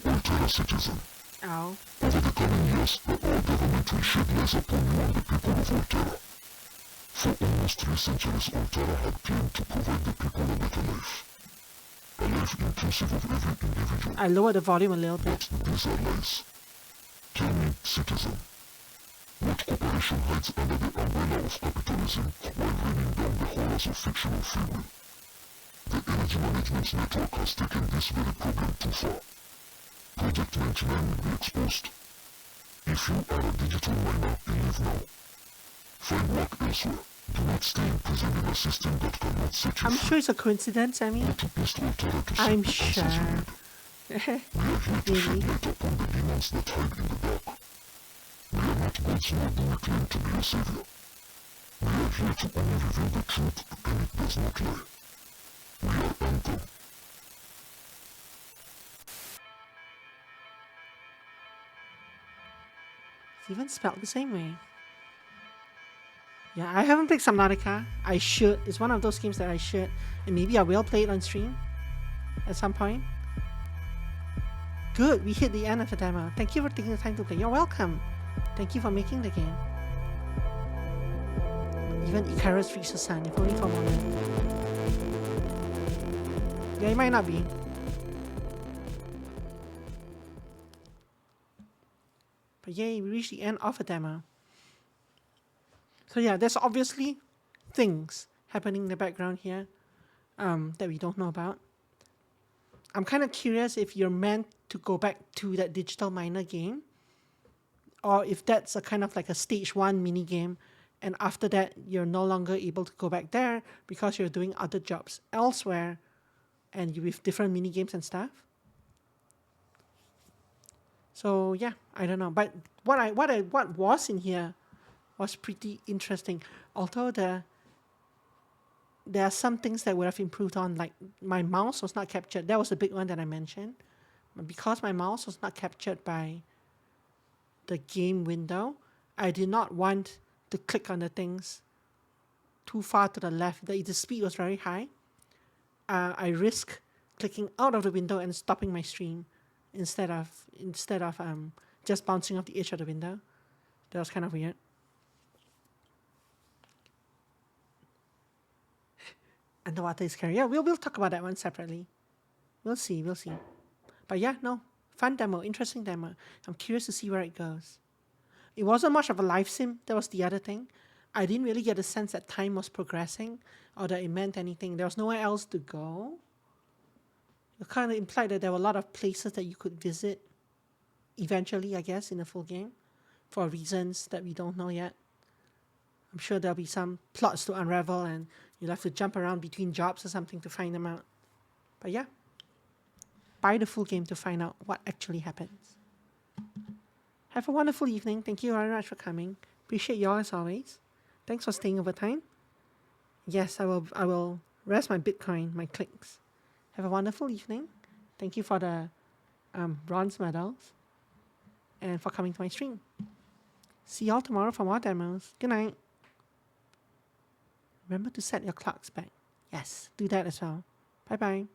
[SPEAKER 8] Altera citizen.
[SPEAKER 1] Ow.
[SPEAKER 8] Over the coming years, our government will shed lies upon you and the people of Altera. For almost 3 centuries, Altera had claimed to provide the people a better life. A life inclusive of every individual.
[SPEAKER 1] I lowered the volume a little bit.
[SPEAKER 8] But these are lies. Tell me, citizen, what corporation hides under the umbrella of capitalism while raining down the horrors of fictional free will? The Energy Management Network has taken this very problem too far. Project 99 will be exposed. If you are a digital miner, leave now. Find work elsewhere. Do not stay in prison in a system that cannot set you
[SPEAKER 1] I'm
[SPEAKER 8] free.
[SPEAKER 1] sure it's a coincidence, I mean.
[SPEAKER 8] Go to East Altera to
[SPEAKER 1] I'm
[SPEAKER 8] seek the answers you
[SPEAKER 1] sure.
[SPEAKER 8] need. We are here to shed
[SPEAKER 1] Maybe.
[SPEAKER 8] light upon the demons that hide in the dark. We are not gods, nor do we claim to be your savior. We are here to only reveal the truth, and it does not lie. We are Anthem.
[SPEAKER 1] It's even spelled the same way. Yeah, I haven't played Subnautica. I should. It's one of those games that I should. And maybe I will play it on stream at some point. Good, we hit the end of the demo. Thank you for taking the time to play. You're welcome. Thank you for making the game. Even Icarus reached the sun, if only for a moment. Yeah, it might not be. But yay, we reached the end of a demo. So yeah, there's obviously things happening in the background here that we don't know about. I'm kind of curious if you're meant to go back to that digital miner game, or if that's a kind of like a stage 1 mini game, and after that you're no longer able to go back there because you're doing other jobs elsewhere, and you with different mini games and stuff. So yeah, I don't know. But what was in here was pretty interesting. Although there are some things that would have improved on, like my mouse was not captured. That was the big one that I mentioned. Because my mouse was not captured by the game window, I did not want to click on the things too far to the left. The speed was very high. I risk clicking out of the window and stopping my stream instead of just bouncing off the edge of the window. That was kind of weird. Underwater is scary. Yeah, we'll talk about that one separately. We'll see. But yeah, no, fun demo, interesting demo. I'm curious to see where it goes. It wasn't much of a live sim. That was the other thing. I didn't really get a sense that time was progressing or that it meant anything. There was nowhere else to go. It kind of implied that there were a lot of places that you could visit eventually, I guess, in the full game for reasons that we don't know yet. I'm sure there'll be some plots to unravel and you'll have to jump around between jobs or something to find them out. But yeah, buy the full game to find out what actually happens. Have a wonderful evening. Thank you very much for coming. Appreciate y'all as always. Thanks for staying over time. Yes, I will rest my Bitcoin, my clicks. Have a wonderful evening. Thank you for the bronze medals and for coming to my stream. See y'all tomorrow for more demos. Good night. Remember to set your clocks back. Yes, do that as well. Bye-bye.